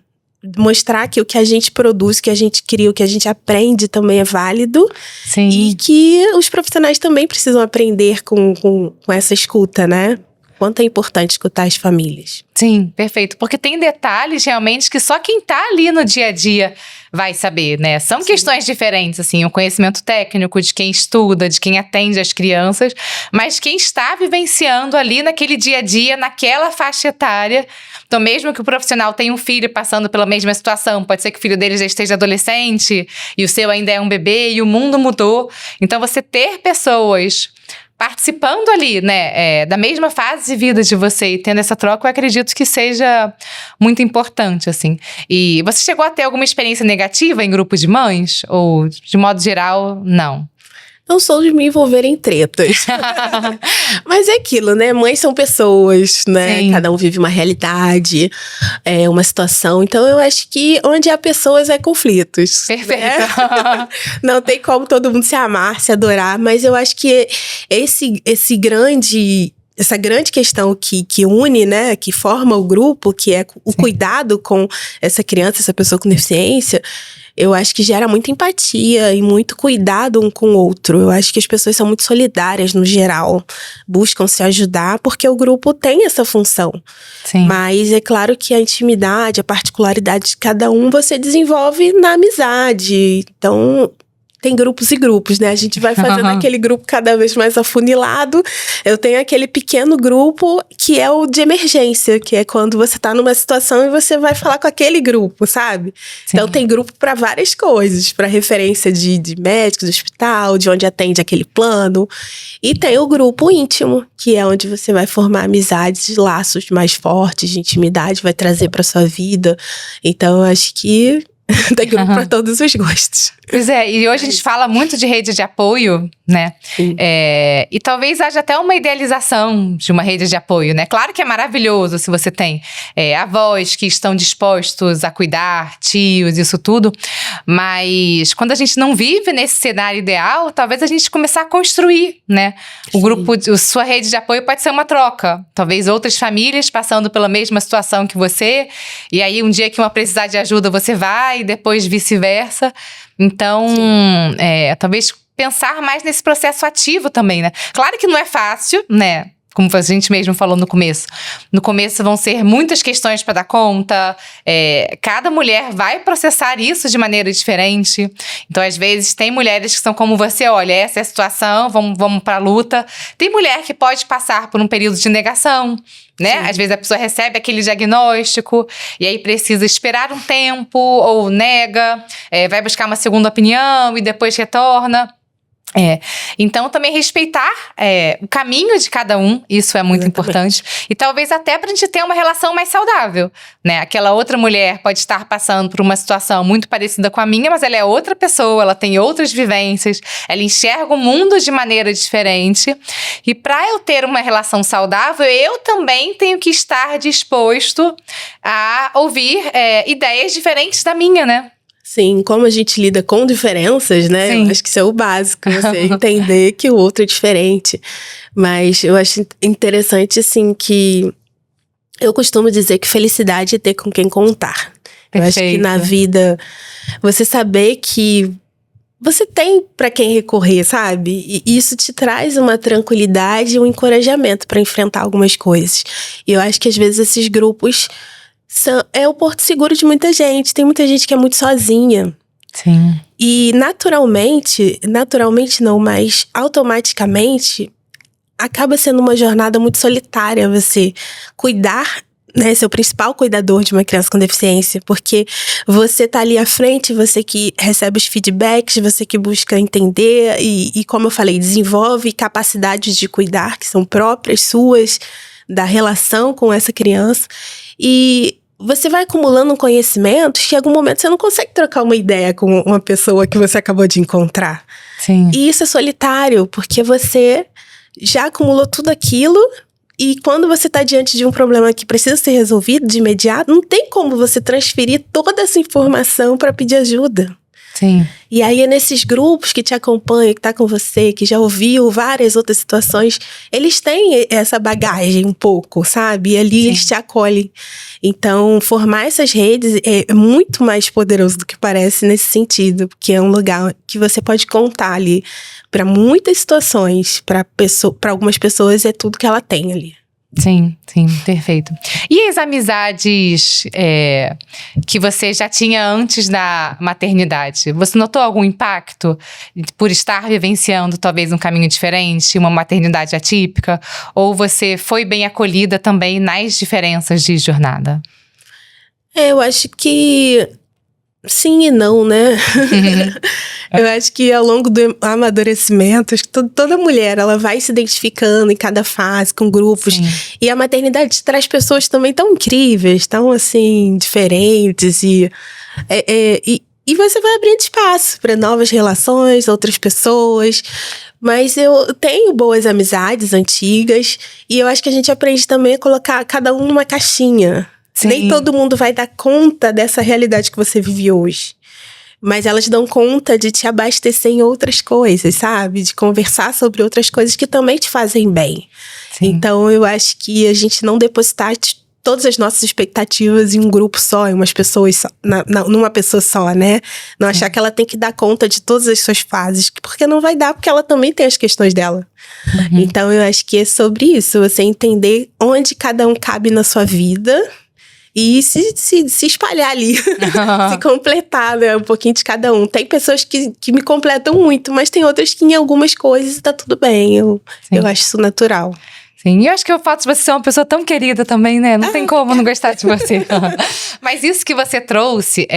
Mostrar que o que a gente produz, o que a gente cria, o que a gente aprende também é válido. E que os profissionais também precisam aprender com essa escuta, né? quanto é importante escutar as famílias. Sim, perfeito. Porque tem detalhes realmente que só quem tá ali no dia a dia vai saber, né? São questões diferentes, assim, o conhecimento técnico de quem estuda, de quem atende as crianças, mas quem está vivenciando ali naquele dia a dia, naquela faixa etária. Então, mesmo que o profissional tenha um filho passando pela mesma situação, pode ser que o filho dele já esteja adolescente e o seu ainda é um bebê e o mundo mudou. Então, você ter pessoas participando ali, né, da mesma fase de vida de você e tendo essa troca, eu acredito que seja muito importante, assim. E você chegou a ter alguma experiência negativa em grupo de mães? Ou, de modo geral, não? Não sou de me envolver em tretas. Mas é aquilo, né? Mães são pessoas, né? Sim. Cada um vive uma realidade, uma situação. Então, eu acho que onde há pessoas, há conflitos. Perfeito. Né? Não tem como todo mundo se amar, se adorar. Mas eu acho que essa grande questão que une, né? Que forma o grupo, que é o cuidado com essa criança, essa pessoa com deficiência, eu acho que gera muita empatia e muito cuidado um com o outro. Eu acho que as pessoas são muito solidárias no geral, buscam se ajudar, porque o grupo tem essa função. Sim. Mas é claro que a intimidade, a particularidade de cada um, você desenvolve na amizade. Então, tem grupos e grupos, né? A gente vai fazendo aquele grupo cada vez mais afunilado. Eu tenho aquele pequeno grupo que é o de emergência, que é quando você tá numa situação e você vai falar com aquele grupo, sabe? Sim. Então tem grupo para várias coisas, para referência de médicos, do hospital, de onde atende aquele plano. E tem o grupo íntimo, que é onde você vai formar amizades, laços mais fortes de intimidade, vai trazer para sua vida. Então eu acho que tem grupo para todos os gostos. Pois é, e hoje a gente fala muito de rede de apoio, né? E talvez haja até uma idealização de uma rede de apoio, né? Claro que é maravilhoso se você tem avós que estão dispostos a cuidar, tios, isso tudo. Mas quando a gente não vive nesse cenário ideal, talvez a gente começar a construir, né? O grupo, sua rede de apoio pode ser uma troca. Talvez outras famílias passando pela mesma situação que você. E aí, um dia que uma precisar de ajuda, você vai, e depois vice-versa. Então, talvez pensar mais nesse processo ativo também, né? Claro que não é fácil, né? Como a gente mesmo falou no começo. No começo vão ser muitas questões para dar conta. Cada mulher vai processar isso de maneira diferente. Então, às vezes, tem mulheres que são como você. Olha, essa é a situação, vamos para a luta. Tem mulher que pode passar por um período de negação, né? Sim. Às vezes a pessoa recebe aquele diagnóstico e aí precisa esperar um tempo ou nega, vai buscar uma segunda opinião e depois retorna. Então também respeitar o caminho de cada um, isso é muito importante. E talvez até pra gente ter uma relação mais saudável, né? Aquela outra mulher pode estar passando por uma situação muito parecida com a minha, mas ela é outra pessoa, ela tem outras vivências, ela enxerga o mundo de maneira diferente. E pra eu ter uma relação saudável, eu também tenho que estar disposto a ouvir ideias diferentes da minha, né? Sim, como a gente lida com diferenças, né? Sim. Eu acho que isso é o básico, você entender que o outro é diferente. Mas eu acho interessante, assim, que eu costumo dizer que felicidade é ter com quem contar. Perfeito. Eu acho que na vida, você saber que você tem pra quem recorrer, sabe? E isso te traz uma tranquilidade e um encorajamento pra enfrentar algumas coisas. E eu acho que às vezes esses grupos é o porto seguro de muita gente. Tem muita gente que é muito sozinha. Sim. E naturalmente não, mas automaticamente acaba sendo uma jornada muito solitária você cuidar, né, ser o principal cuidador de uma criança com deficiência, porque você tá ali à frente, você que recebe os feedbacks, você que busca entender e como eu falei, desenvolve capacidades de cuidar que são próprias suas, da relação com essa criança. E você vai acumulando um conhecimento, chega algum momento você não consegue trocar uma ideia com uma pessoa que você acabou de encontrar. Sim. E isso é solitário, porque você já acumulou tudo aquilo e quando você está diante de um problema que precisa ser resolvido de imediato, não tem como você transferir toda essa informação para pedir ajuda. Sim. E aí é nesses grupos que te acompanham, que tá com você, que já ouviu várias outras situações, eles têm essa bagagem um pouco, sabe? E ali eles te acolhem. Então, formar essas redes é muito mais poderoso do que parece nesse sentido, porque é um lugar que você pode contar ali para muitas situações, para algumas pessoas é tudo que ela tem ali. Sim, perfeito. E as amizades que você já tinha antes da maternidade? Você notou algum impacto por estar vivenciando talvez um caminho diferente, uma maternidade atípica? Ou você foi bem acolhida também nas diferenças de jornada? Eu acho que sim e não, né? Eu acho que ao longo do amadurecimento, acho que toda mulher, ela vai se identificando em cada fase, com grupos. Sim. E a maternidade traz pessoas também tão incríveis, tão, assim, diferentes. E você vai abrindo espaço para novas relações, outras pessoas. Mas eu tenho boas amizades antigas. E eu acho que a gente aprende também a colocar cada um numa caixinha. Sim. Nem todo mundo vai dar conta dessa realidade que você vive hoje. Mas elas dão conta de te abastecer em outras coisas, sabe? De conversar sobre outras coisas que também te fazem bem. Sim. Então, eu acho que a gente não depositar todas as nossas expectativas em um grupo só, em umas pessoas só, numa pessoa só, né? Não achar que ela tem que dar conta de todas as suas fases, porque não vai dar, porque ela também tem as questões dela. Uhum. Então, eu acho que é sobre isso, você entender onde cada um cabe na sua vida. E se espalhar ali, se completar, né? Um pouquinho de cada um. Tem pessoas que me completam muito, mas tem outras que em algumas coisas tá tudo bem. Eu acho isso natural. Sim, e eu acho que o fato de você ser uma pessoa tão querida também, né? Não tem como não gostar de você. Mas isso que você trouxe,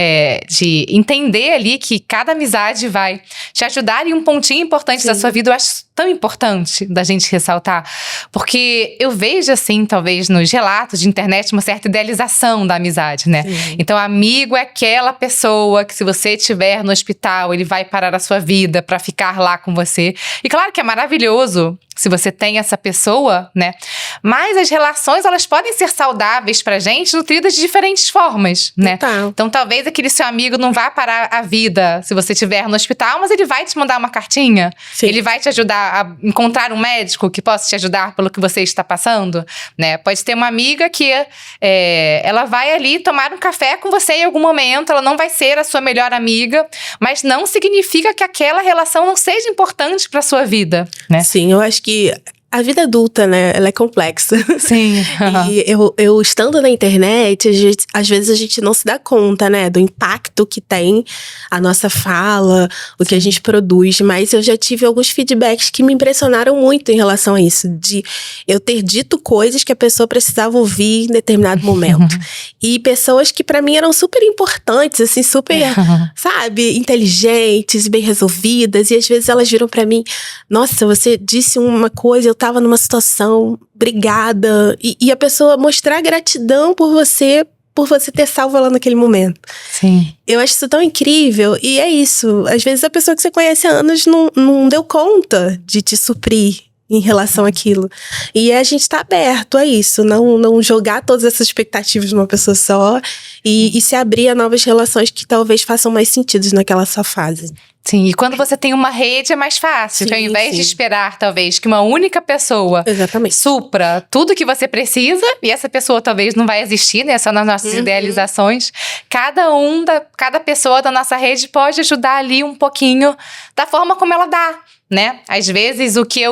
de entender ali que cada amizade vai te ajudar em um pontinho importante da sua vida, eu acho tão importante da gente ressaltar. Porque eu vejo, assim, talvez nos relatos de internet, uma certa idealização da amizade, né? Sim. Então, amigo é aquela pessoa que, se você estiver no hospital, ele vai parar a sua vida pra ficar lá com você. E claro que é maravilhoso se você tem essa pessoa, né? Mas as relações, elas podem ser saudáveis pra gente, nutridas de diferentes formas, né? Então, talvez aquele seu amigo não vá parar a vida se você estiver no hospital, mas ele vai te mandar uma cartinha. Sim. Ele vai te ajudar a encontrar um médico que possa te ajudar pelo que você está passando, né? Pode ter uma amiga que ela vai ali tomar um café com você em algum momento, ela não vai ser a sua melhor amiga, mas não significa que aquela relação não seja importante pra sua vida, né? Sim, eu acho que a vida adulta, né, ela é complexa. Sim. E eu estando na internet, às vezes a gente não se dá conta, né, do impacto que tem a nossa fala, o que a gente produz. Mas eu já tive alguns feedbacks que me impressionaram muito em relação a isso. De eu ter dito coisas que a pessoa precisava ouvir em determinado momento. E pessoas que pra mim eram super importantes, assim, super, sabe, inteligentes, bem resolvidas. E às vezes elas viram pra mim, nossa, você disse uma coisa, eu tava numa situação, obrigada. E a pessoa mostrar gratidão por você ter salvo ela naquele momento. Sim. Eu acho isso tão incrível. E é isso. Às vezes a pessoa que você conhece há anos não deu conta de te suprir em relação àquilo. E a gente tá aberto a isso. Não jogar todas essas expectativas numa pessoa só. E se abrir a novas relações que talvez façam mais sentido naquela sua fase. Sim, e quando você tem uma rede é mais fácil. Sim, ao invés de esperar, talvez, que uma única pessoa supra tudo que você precisa, e essa pessoa talvez não vai existir, né? Só nas nossas idealizações. Cada pessoa da nossa rede pode ajudar ali um pouquinho da forma como ela dá, né? Às vezes o que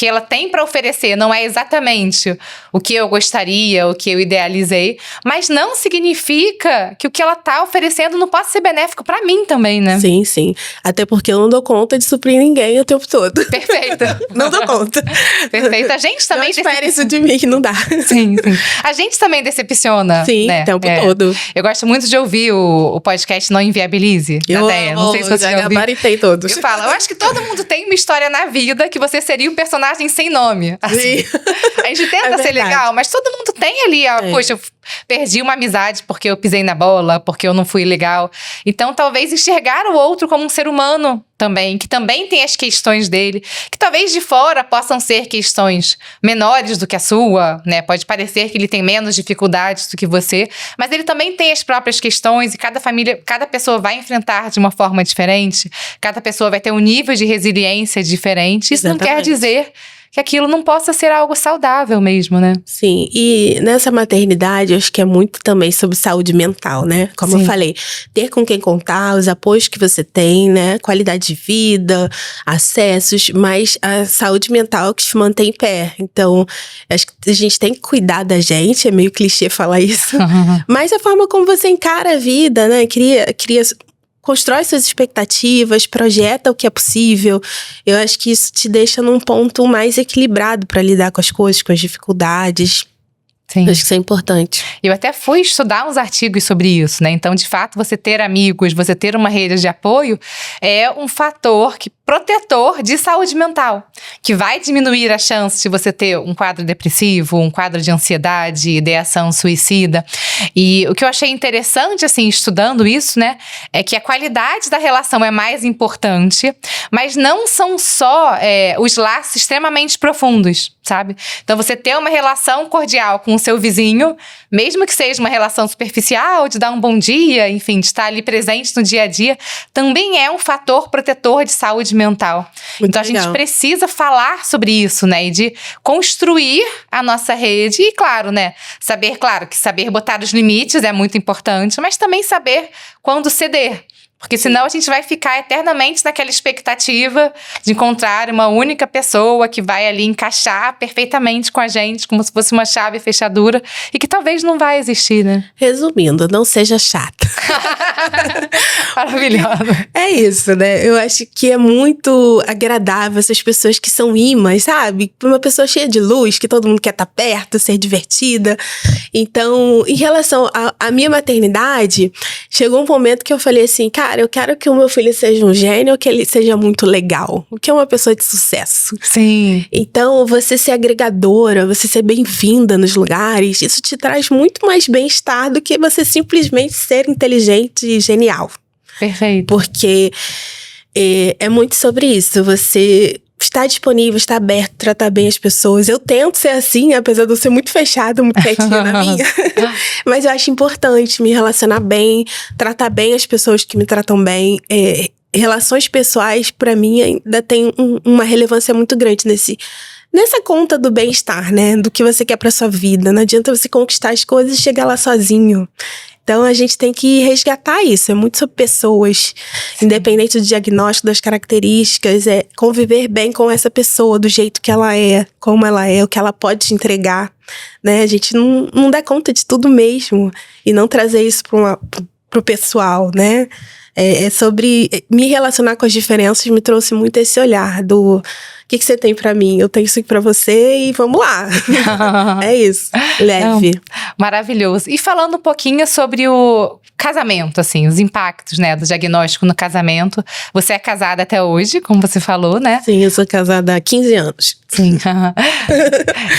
ela tem para oferecer não é exatamente o que eu gostaria, o que eu idealizei, mas não significa que o que ela tá oferecendo não possa ser benéfico para mim também, né? Sim, sim. Até porque eu não dou conta de suprir ninguém o tempo todo. Perfeito. Não dou conta. Perfeito. A gente também... Não espere isso de mim, que não dá. Sim. A gente também decepciona. Sim, né? O tempo todo. Eu gosto muito de ouvir o podcast Não Inviabilize. Eu não sei se você já ouviu. gabaritei todos. Eu acho que todo mundo tem uma história na vida que você seria um personagem sem nome. Assim. Sim. A gente tenta ser legal, mas todo mundo tem ali, poxa, eu perdi uma amizade porque eu pisei na bola, porque eu não fui legal. Então, talvez enxergar o outro como um ser humano também, que também tem as questões dele, que talvez de fora possam ser questões menores do que a sua, né? Pode parecer que ele tem menos dificuldades do que você, mas ele também tem as próprias questões e cada pessoa vai enfrentar de uma forma diferente, cada pessoa vai ter um nível de resiliência diferente. Isso não quer dizer que aquilo não possa ser algo saudável mesmo, né? Sim, e nessa maternidade, eu acho que é muito também sobre saúde mental, né? Como eu falei, ter com quem contar, os apoios que você tem, né? Qualidade de vida, acessos, mas a saúde mental que te mantém em pé. Então, acho que a gente tem que cuidar da gente, é meio clichê falar isso, mas a forma como você encara a vida, né? Constrói suas expectativas, projeta o que é possível. Eu acho que isso te deixa num ponto mais equilibrado para lidar com as coisas, com as dificuldades. Sim. Eu acho que isso é importante. Eu até fui estudar uns artigos sobre isso, né? Então, de fato, você ter amigos, você ter uma rede de apoio é um fator protetor de saúde mental, que vai diminuir a chance de você ter um quadro depressivo, um quadro de ansiedade, ideação suicida. E o que eu achei interessante, assim, estudando isso, né, é que a qualidade da relação é mais importante, mas não são só os laços extremamente profundos, sabe? Então, você ter uma relação cordial com o seu vizinho, mesmo que seja uma relação superficial, de dar um bom dia, enfim, de estar ali presente no dia a dia, também é um fator protetor de saúde mental. Muito então, a legal. gente precisa falar sobre isso, né? E de construir a nossa rede. E, claro, né? Saber botar os limites é muito importante, mas também saber quando ceder. Porque senão a gente vai ficar eternamente naquela expectativa de encontrar uma única pessoa que vai ali encaixar perfeitamente com a gente, como se fosse uma chave fechadura, e que talvez não vai existir, né? Resumindo, não seja chata. Maravilhosa. É isso, né? Eu acho que é muito agradável essas pessoas que são imãs, sabe? Uma pessoa cheia de luz, que todo mundo quer estar perto, ser divertida. Então, em relação à minha maternidade, chegou um momento que eu falei assim, cara, eu quero que o meu filho seja um gênio, que ele seja muito legal, que é uma pessoa de sucesso. Sim. Então, você ser agregadora, você ser bem-vinda nos lugares, isso te traz muito mais bem-estar do que você simplesmente ser inteligente e genial. Perfeito. Porque é muito sobre isso, você estar disponível, estar aberto, tratar bem as pessoas. Eu tento ser assim, apesar de eu ser muito fechada, muito quietinha na minha. Mas eu acho importante me relacionar bem, tratar bem as pessoas que me tratam bem. Relações pessoais, pra mim, ainda tem uma relevância muito grande nessa conta do bem-estar, né? Do que você quer pra sua vida. Não adianta você conquistar as coisas e chegar lá sozinho. Então, a gente tem que resgatar isso. É muito sobre pessoas. Sim. Independente do diagnóstico, das características. É conviver bem com essa pessoa, do jeito que ela é, como ela é, o que ela pode te entregar. Né? A gente não dá conta de tudo mesmo. E não trazer isso pro pessoal, né? É sobre me relacionar com as diferenças, me trouxe muito esse olhar do... O que você tem pra mim? Eu tenho isso aqui pra você e vamos lá. É isso, leve. Maravilhoso. E falando um pouquinho sobre o casamento, assim, os impactos, né, do diagnóstico no casamento. Você é casada até hoje, como você falou, né? Sim, eu sou casada há 15 anos. Sim.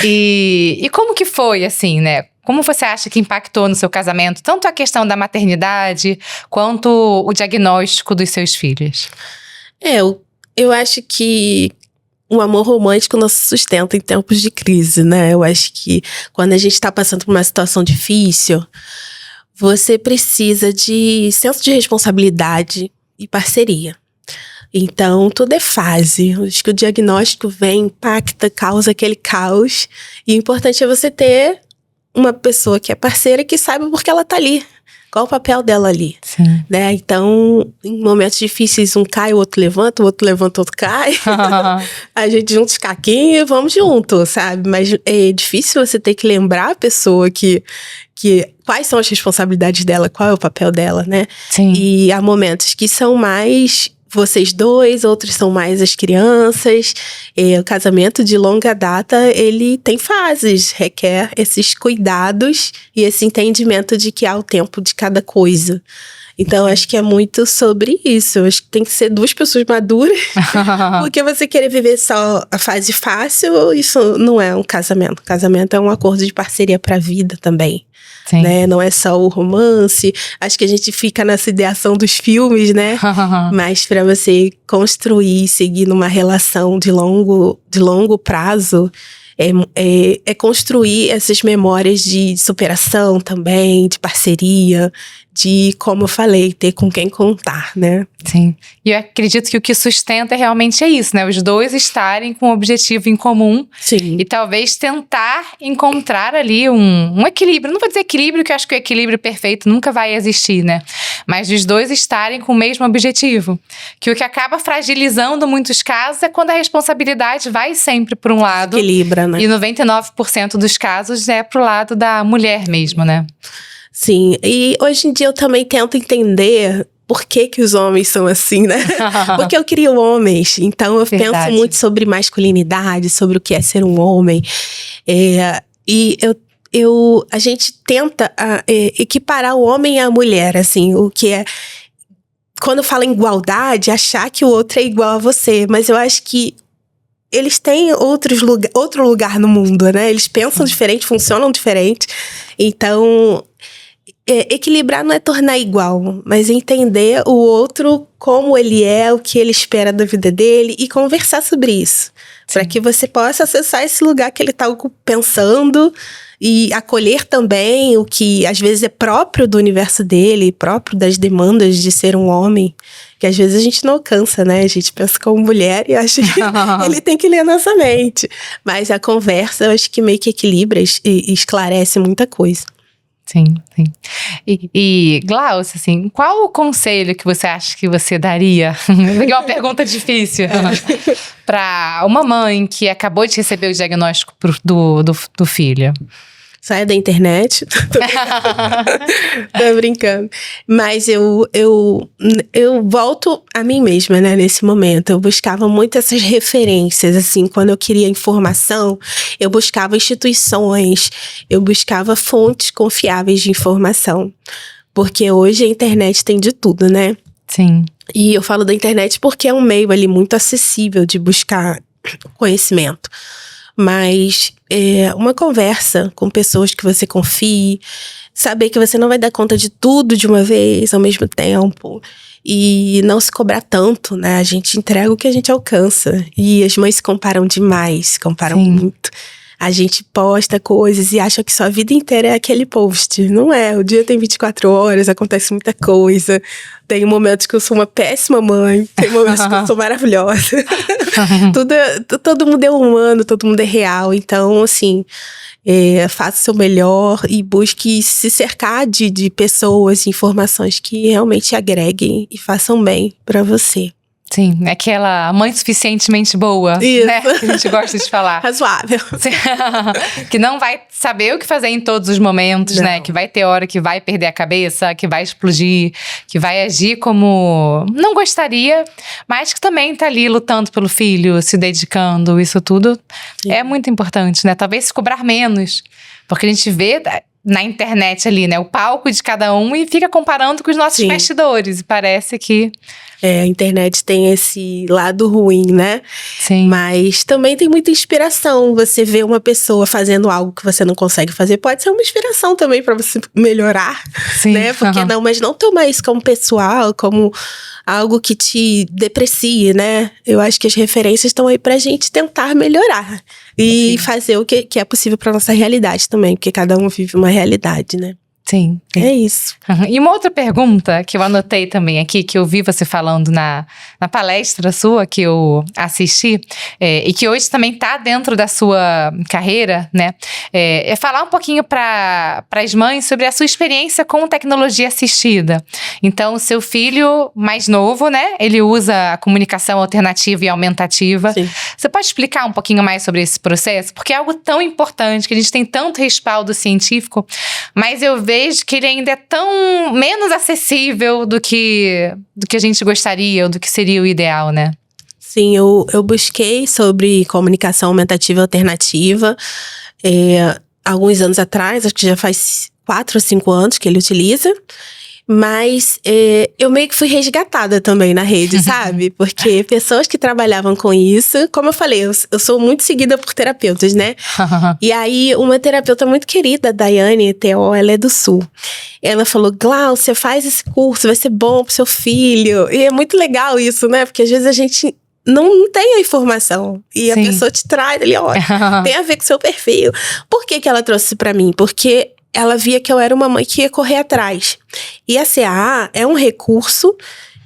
E como que foi, assim, né? Como você acha que impactou no seu casamento, tanto a questão da maternidade, quanto o diagnóstico dos seus filhos? Eu acho que o amor romântico nos sustenta em tempos de crise, né? Eu acho que quando a gente tá passando por uma situação difícil, você precisa de senso de responsabilidade e parceria. Então, tudo é fase. Eu acho que o diagnóstico vem, impacta, causa aquele caos. E o importante é você ter uma pessoa que é parceira que saiba por que ela tá ali. Qual o papel dela ali? Sim. Né? Então, em momentos difíceis, um cai, o outro levanta, o outro cai. A gente junta os caquinhos e vamos junto, sabe? Mas é difícil você ter que lembrar a pessoa que quais são as responsabilidades dela, qual é o papel dela, né? Sim. E há momentos que são mais vocês dois, outros são mais as crianças. O casamento de longa data, ele tem fases, requer esses cuidados e esse entendimento de que há o tempo de cada coisa. Então, acho que é muito sobre isso. Eu acho que tem que ser duas pessoas maduras. Porque você querer viver só a fase fácil, isso não é um casamento. Casamento é um acordo de parceria pra vida também. Sim. Né? Não é só o romance. Acho que a gente fica nessa ideação dos filmes, né? Mas pra você construir, seguir numa relação de longo prazo, É construir essas memórias de superação também, de parceria, de, como eu falei, ter com quem contar, né? Sim. E eu acredito que o que sustenta realmente é isso, né? Os dois estarem com um objetivo em comum. Sim. E talvez tentar encontrar ali um equilíbrio. Não vou dizer equilíbrio, que eu acho que o equilíbrio perfeito nunca vai existir, né? Mas os dois estarem com o mesmo objetivo. Que o que acaba fragilizando muitos casos é quando a responsabilidade vai sempre para um lado. Equilibra, né? E 99% dos casos é pro lado da mulher mesmo, né? Sim, e hoje em dia eu também tento entender por que os homens são assim, né? Porque eu crio homens, então eu penso muito sobre masculinidade, sobre o que é ser um homem. E a gente tenta equiparar o homem à mulher, assim, o que é... Quando fala em igualdade, achar que o outro é igual a você, mas eu acho que eles têm outro lugar no mundo, né? Eles pensam diferente, funcionam diferente. Então, equilibrar não é tornar igual, mas entender o outro como ele é, o que ele espera da vida dele e conversar sobre isso. Para que você possa acessar esse lugar que ele está pensando e acolher também o que às vezes é próprio do universo dele, próprio das demandas de ser um homem, que às vezes a gente não alcança, né? A gente pensa como mulher e acha que ele tem que ler a nossa mente. Mas a conversa, eu acho que meio que equilibra e esclarece muita coisa. Sim, sim. E Glaucia, assim, qual o conselho que você acha que você daria? Essa aqui é uma pergunta difícil. Para uma mãe que acabou de receber o diagnóstico do filho. Saia da internet. Tô brincando. Mas eu volto a mim mesma, né, nesse momento. Eu buscava muito essas referências, assim, quando eu queria informação, eu buscava instituições, eu buscava fontes confiáveis de informação. Porque hoje a internet tem de tudo, né? Sim. E eu falo da internet porque é um meio ali muito acessível de buscar conhecimento. Mas uma conversa com pessoas que você confie, saber que você não vai dar conta de tudo de uma vez ao mesmo tempo e não se cobrar tanto, né? A gente entrega o que a gente alcança e as mães se comparam demais, comparam muito. A gente posta coisas e acha que sua vida inteira é aquele post. Não é, o dia tem 24 horas, acontece muita coisa. Tem momentos que eu sou uma péssima mãe, tem momentos que eu sou maravilhosa. Todo mundo é humano, todo mundo é real. Então, assim, faça o seu melhor e busque se cercar de pessoas, informações que realmente agreguem e façam bem pra você. Sim, aquela mãe suficientemente boa, isso, né? Que a gente gosta de falar. Razoável. Que não vai saber o que fazer em todos os momentos, né? Que vai ter hora que vai perder a cabeça, que vai explodir, que vai agir como não gostaria, mas que também tá ali lutando pelo filho, se dedicando, isso tudo é muito importante, né? Talvez se cobrar menos, porque a gente vê na internet ali, né? O palco de cada um e fica comparando com os nossos bastidores. E parece que... a internet tem esse lado ruim, né? Sim. Mas também tem muita inspiração. Você vê uma pessoa fazendo algo que você não consegue fazer, pode ser uma inspiração também pra você melhorar, né? Porque não, mas não tomar isso como pessoal, como algo que te deprecie, né? Eu acho que as referências estão aí pra gente tentar melhorar. E fazer o que é possível pra nossa realidade também, porque cada um vive uma realidade, né? Sim. É isso. E uma outra pergunta que eu anotei também aqui, que eu vi você falando na palestra sua, que eu assisti, e que hoje também tá dentro da sua carreira, né? É falar um pouquinho para as mães sobre a sua experiência com tecnologia assistida. Então, o seu filho mais novo, né? Ele usa a comunicação alternativa e aumentativa. Sim. Você pode explicar um pouquinho mais sobre esse processo? Porque é algo tão importante, que a gente tem tanto respaldo científico, mas eu vejo que ele ainda é tão menos acessível do que a gente gostaria, ou do que seria o ideal, né? Sim, eu busquei sobre comunicação aumentativa alternativa alguns anos atrás, acho que já faz 4 ou 5 anos que ele utiliza. Mas eu meio que fui resgatada também na rede, sabe? Porque pessoas que trabalhavam com isso, como eu falei, eu sou muito seguida por terapeutas, né? E aí, uma terapeuta muito querida, a Daiane Theo, ela é do Sul. Ela falou, Glaucia, faz esse curso, vai ser bom pro seu filho. E é muito legal isso, né? Porque às vezes a gente não tem a informação. E a Sim. pessoa te traz ali, ó, tem a ver com o seu perfil. Por que ela trouxe pra mim? Porque ela via que eu era uma mãe que ia correr atrás. E a CAA é um recurso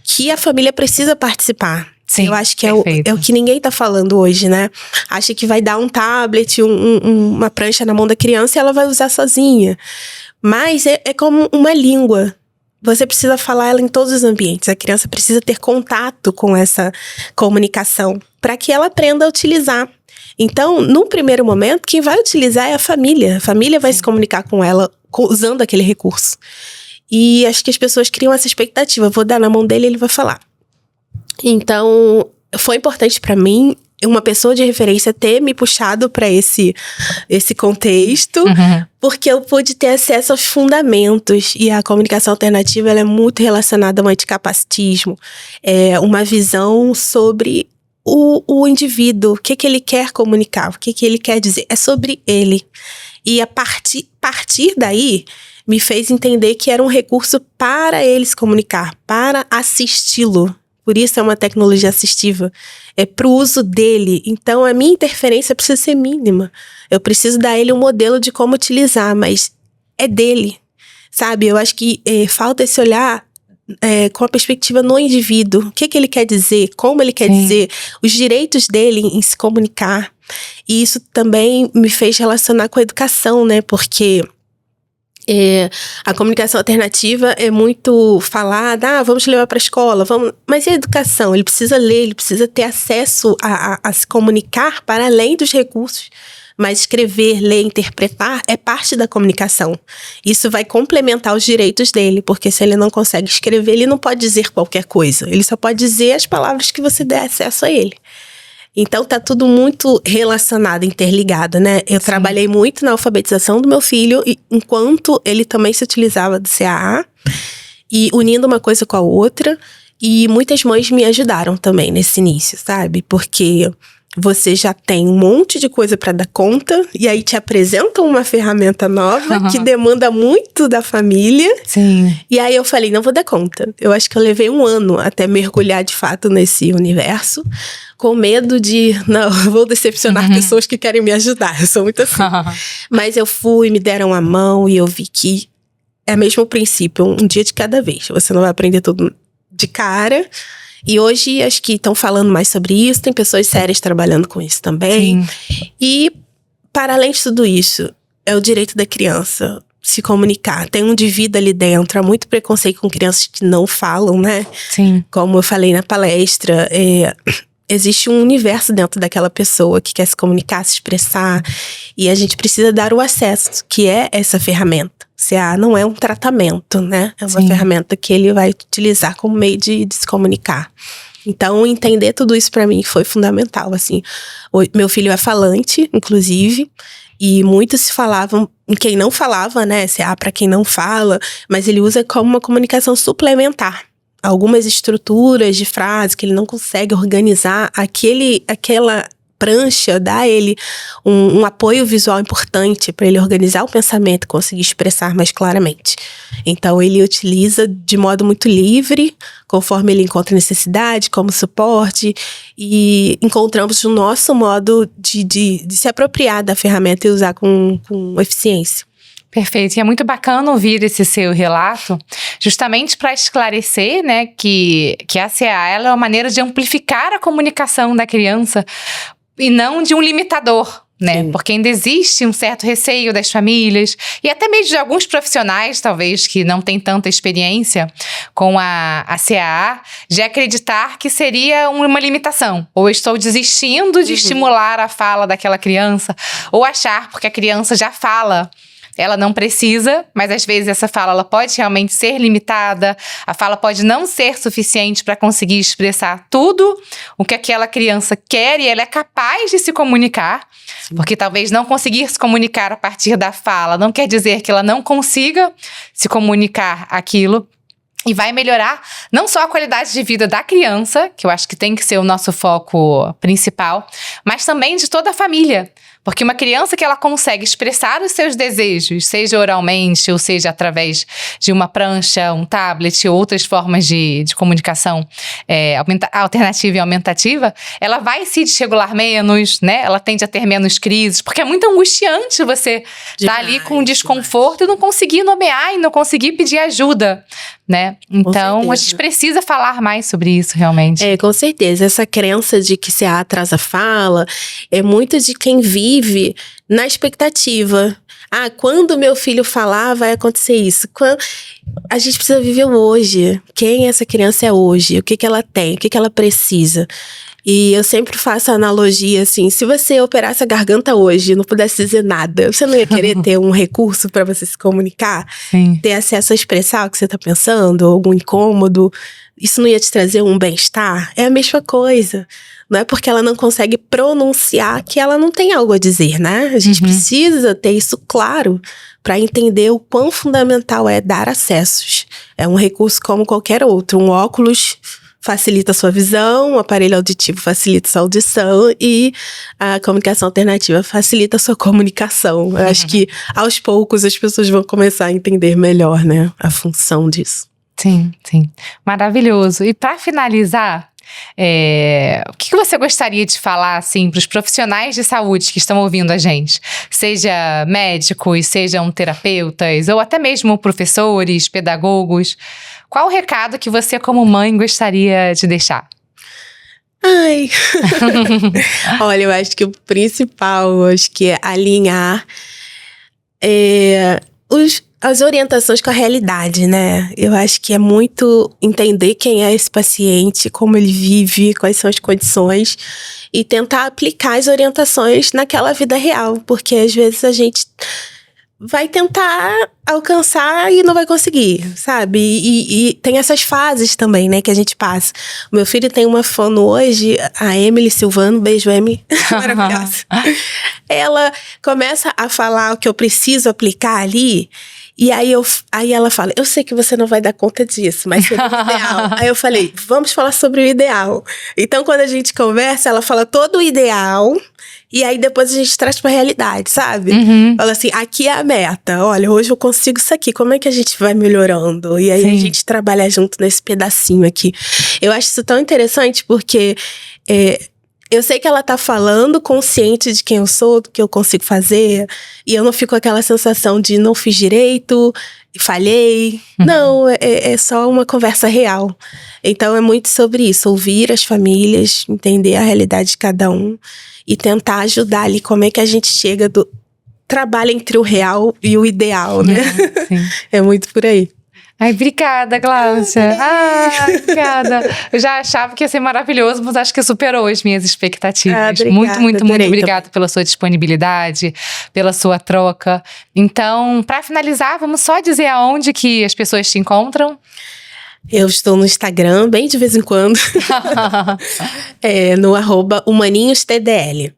que a família precisa participar. Sim, eu acho que é o que ninguém tá falando hoje, né? Acha que vai dar um tablet, uma prancha na mão da criança e ela vai usar sozinha. Mas é como uma língua. Você precisa falar ela em todos os ambientes. A criança precisa ter contato com essa comunicação para que ela aprenda a utilizar. Então, no primeiro momento, quem vai utilizar é a família. A família vai se comunicar com ela usando aquele recurso. E acho que as pessoas criam essa expectativa. Vou dar na mão dele e ele vai falar. Então, foi importante para mim uma pessoa de referência ter me puxado para esse contexto, porque eu pude ter acesso aos fundamentos. E a comunicação alternativa ela é muito relacionada ao anticapacitismo. É uma visão sobre o indivíduo, o que ele quer comunicar, o que ele quer dizer. É sobre ele. E a partir daí, me fez entender que era um recurso para ele se comunicar, para assisti-lo. Por isso é uma tecnologia assistiva. É pro uso dele. Então, a minha interferência precisa ser mínima. Eu preciso dar a ele um modelo de como utilizar, mas é dele. Sabe? Eu acho que falta esse olhar com a perspectiva no indivíduo. O que ele quer dizer, como ele quer dizer, os direitos dele em se comunicar. E isso também me fez relacionar com a educação, né? Porque a comunicação alternativa é muito falada, vamos levar para a escola, vamos. Mas e a educação? Ele precisa ler, ele precisa ter acesso a se comunicar para além dos recursos. Mas escrever, ler, interpretar é parte da comunicação. Isso vai complementar os direitos dele, porque se ele não consegue escrever, ele não pode dizer qualquer coisa. Ele só pode dizer as palavras que você der acesso a ele. Então, tá tudo muito relacionado, interligado, né? Eu trabalhei muito na alfabetização do meu filho, enquanto ele também se utilizava do CAA, e unindo uma coisa com a outra. E muitas mães me ajudaram também nesse início, sabe? Porque você já tem um monte de coisa para dar conta, e aí te apresentam uma ferramenta nova que demanda muito da família. Sim. E aí eu falei, não vou dar conta. Eu acho que eu levei 1 ano até mergulhar de fato nesse universo, com medo de, não, vou decepcionar pessoas que querem me ajudar. Eu sou muito assim. Mas eu fui, me deram a mão e eu vi que é o mesmo princípio, um dia de cada vez. Você não vai aprender tudo de cara. E hoje, acho que estão falando mais sobre isso. Tem pessoas sérias trabalhando com isso também. Sim. E, para além de tudo isso, é o direito da criança se comunicar. Tem um de vida ali dentro. Há muito preconceito com crianças que não falam, né? Sim. Como eu falei na palestra, existe um universo dentro daquela pessoa que quer se comunicar, se expressar. E a gente precisa dar o acesso, que é essa ferramenta. CA não é um tratamento, né? É uma ferramenta que ele vai utilizar como meio de se comunicar. Então, entender tudo isso pra mim foi fundamental, assim. Meu filho é falante, inclusive, e muitos falavam, quem não falava, né? CA pra quem não fala, mas ele usa como uma comunicação suplementar. Algumas estruturas de frase que ele não consegue organizar, aquela prancha dá a ele um apoio visual importante para ele organizar o pensamento e conseguir expressar mais claramente. Então, ele utiliza de modo muito livre, conforme ele encontra necessidade, como suporte, e encontramos o nosso modo de se apropriar da ferramenta e usar com eficiência. Perfeito, e é muito bacana ouvir esse seu relato, justamente para esclarecer, né, que a CA ela é uma maneira de amplificar a comunicação da criança e não de um limitador, né? Sim. Porque ainda existe um certo receio das famílias e até mesmo de alguns profissionais, talvez, que não têm tanta experiência com a CAA, de acreditar que seria uma limitação. Ou eu estou desistindo de estimular a fala daquela criança, ou achar porque a criança já fala, ela não precisa, mas às vezes essa fala ela pode realmente ser limitada, a fala pode não ser suficiente para conseguir expressar tudo o que aquela criança quer e ela é capaz de se comunicar, porque talvez não conseguir se comunicar a partir da fala não quer dizer que ela não consiga se comunicar aquilo. E vai melhorar não só a qualidade de vida da criança, que eu acho que tem que ser o nosso foco principal, mas também de toda a família. Porque uma criança que ela consegue expressar os seus desejos, seja oralmente, ou seja através de uma prancha, um tablet, outras formas de comunicação alternativa e aumentativa, ela vai se desregular menos, né? Ela tende a ter menos crises, porque é muito angustiante você estar ali com desconforto e não conseguir nomear e não conseguir pedir ajuda, né? Então, a gente precisa falar mais sobre isso, realmente. Com certeza. Essa crença de que se atrasa a fala é muito de quem vive na expectativa. Quando meu filho falar, vai acontecer isso. A gente precisa viver o hoje. Quem essa criança é hoje? O que ela tem? O que ela precisa? E eu sempre faço a analogia assim, se você operasse a garganta hoje e não pudesse dizer nada, você não ia querer ter um recurso para você se comunicar? Sim. Ter acesso a expressar o que você tá pensando, algum incômodo? Isso não ia te trazer um bem-estar? É a mesma coisa. Não é porque ela não consegue pronunciar que ela não tem algo a dizer, né? A gente precisa ter isso claro para entender o quão fundamental é dar acessos. É um recurso como qualquer outro. Um óculos facilita a sua visão, o aparelho auditivo facilita a sua audição e a comunicação alternativa facilita a sua comunicação. Eu acho que, aos poucos, as pessoas vão começar a entender melhor, né, a função disso. Sim, sim. Maravilhoso. E para finalizar, o que você gostaria de falar, assim, para os profissionais de saúde que estão ouvindo a gente? Seja médicos, sejam terapeutas, ou até mesmo professores, pedagogos. Qual o recado que você, como mãe, gostaria de deixar? Olha, eu acho que o principal, é alinhar as orientações com a realidade, né? Eu acho que é muito entender quem é esse paciente, como ele vive, quais são as condições e tentar aplicar as orientações naquela vida real, porque às vezes a gente vai tentar alcançar e não vai conseguir, sabe? E tem essas fases também, né, que a gente passa. O meu filho tem uma fono hoje, a Emily Silvano, beijo, Emily, maravilhosa. Ela começa a falar o que eu preciso aplicar ali, e aí ela fala, eu sei que você não vai dar conta disso, mas seria o ideal. Aí eu falei, vamos falar sobre o ideal. Então, quando a gente conversa, ela fala todo o ideal, e aí depois a gente traz pra realidade, sabe? Fala assim, aqui é a meta. Olha, hoje eu consigo isso aqui. Como é que a gente vai melhorando? E aí a gente trabalha junto nesse pedacinho aqui. Eu acho isso tão interessante porque eu sei que ela tá falando consciente de quem eu sou, do que eu consigo fazer. E eu não fico com aquela sensação de não fiz direito, falhei. Não, é só uma conversa real. Então é muito sobre isso. Ouvir as famílias, entender a realidade de cada um. E tentar ajudar ali como é que a gente chega do trabalho entre o real e o ideal, né? Sim. É muito por aí. Ai, obrigada, Gláucia. Obrigada. Eu já achava que ia ser maravilhoso, mas acho que superou as minhas expectativas. Obrigada, muito obrigada pela sua disponibilidade, pela sua troca. Então, para finalizar, vamos só dizer aonde que as pessoas te encontram? Eu estou no Instagram, bem de vez em quando. No @humaninhostdl.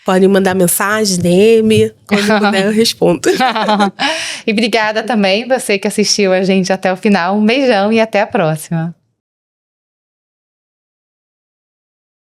Podem mandar mensagem, DM, quando puder eu respondo. E obrigada também, você que assistiu a gente até o final. Um beijão e até a próxima.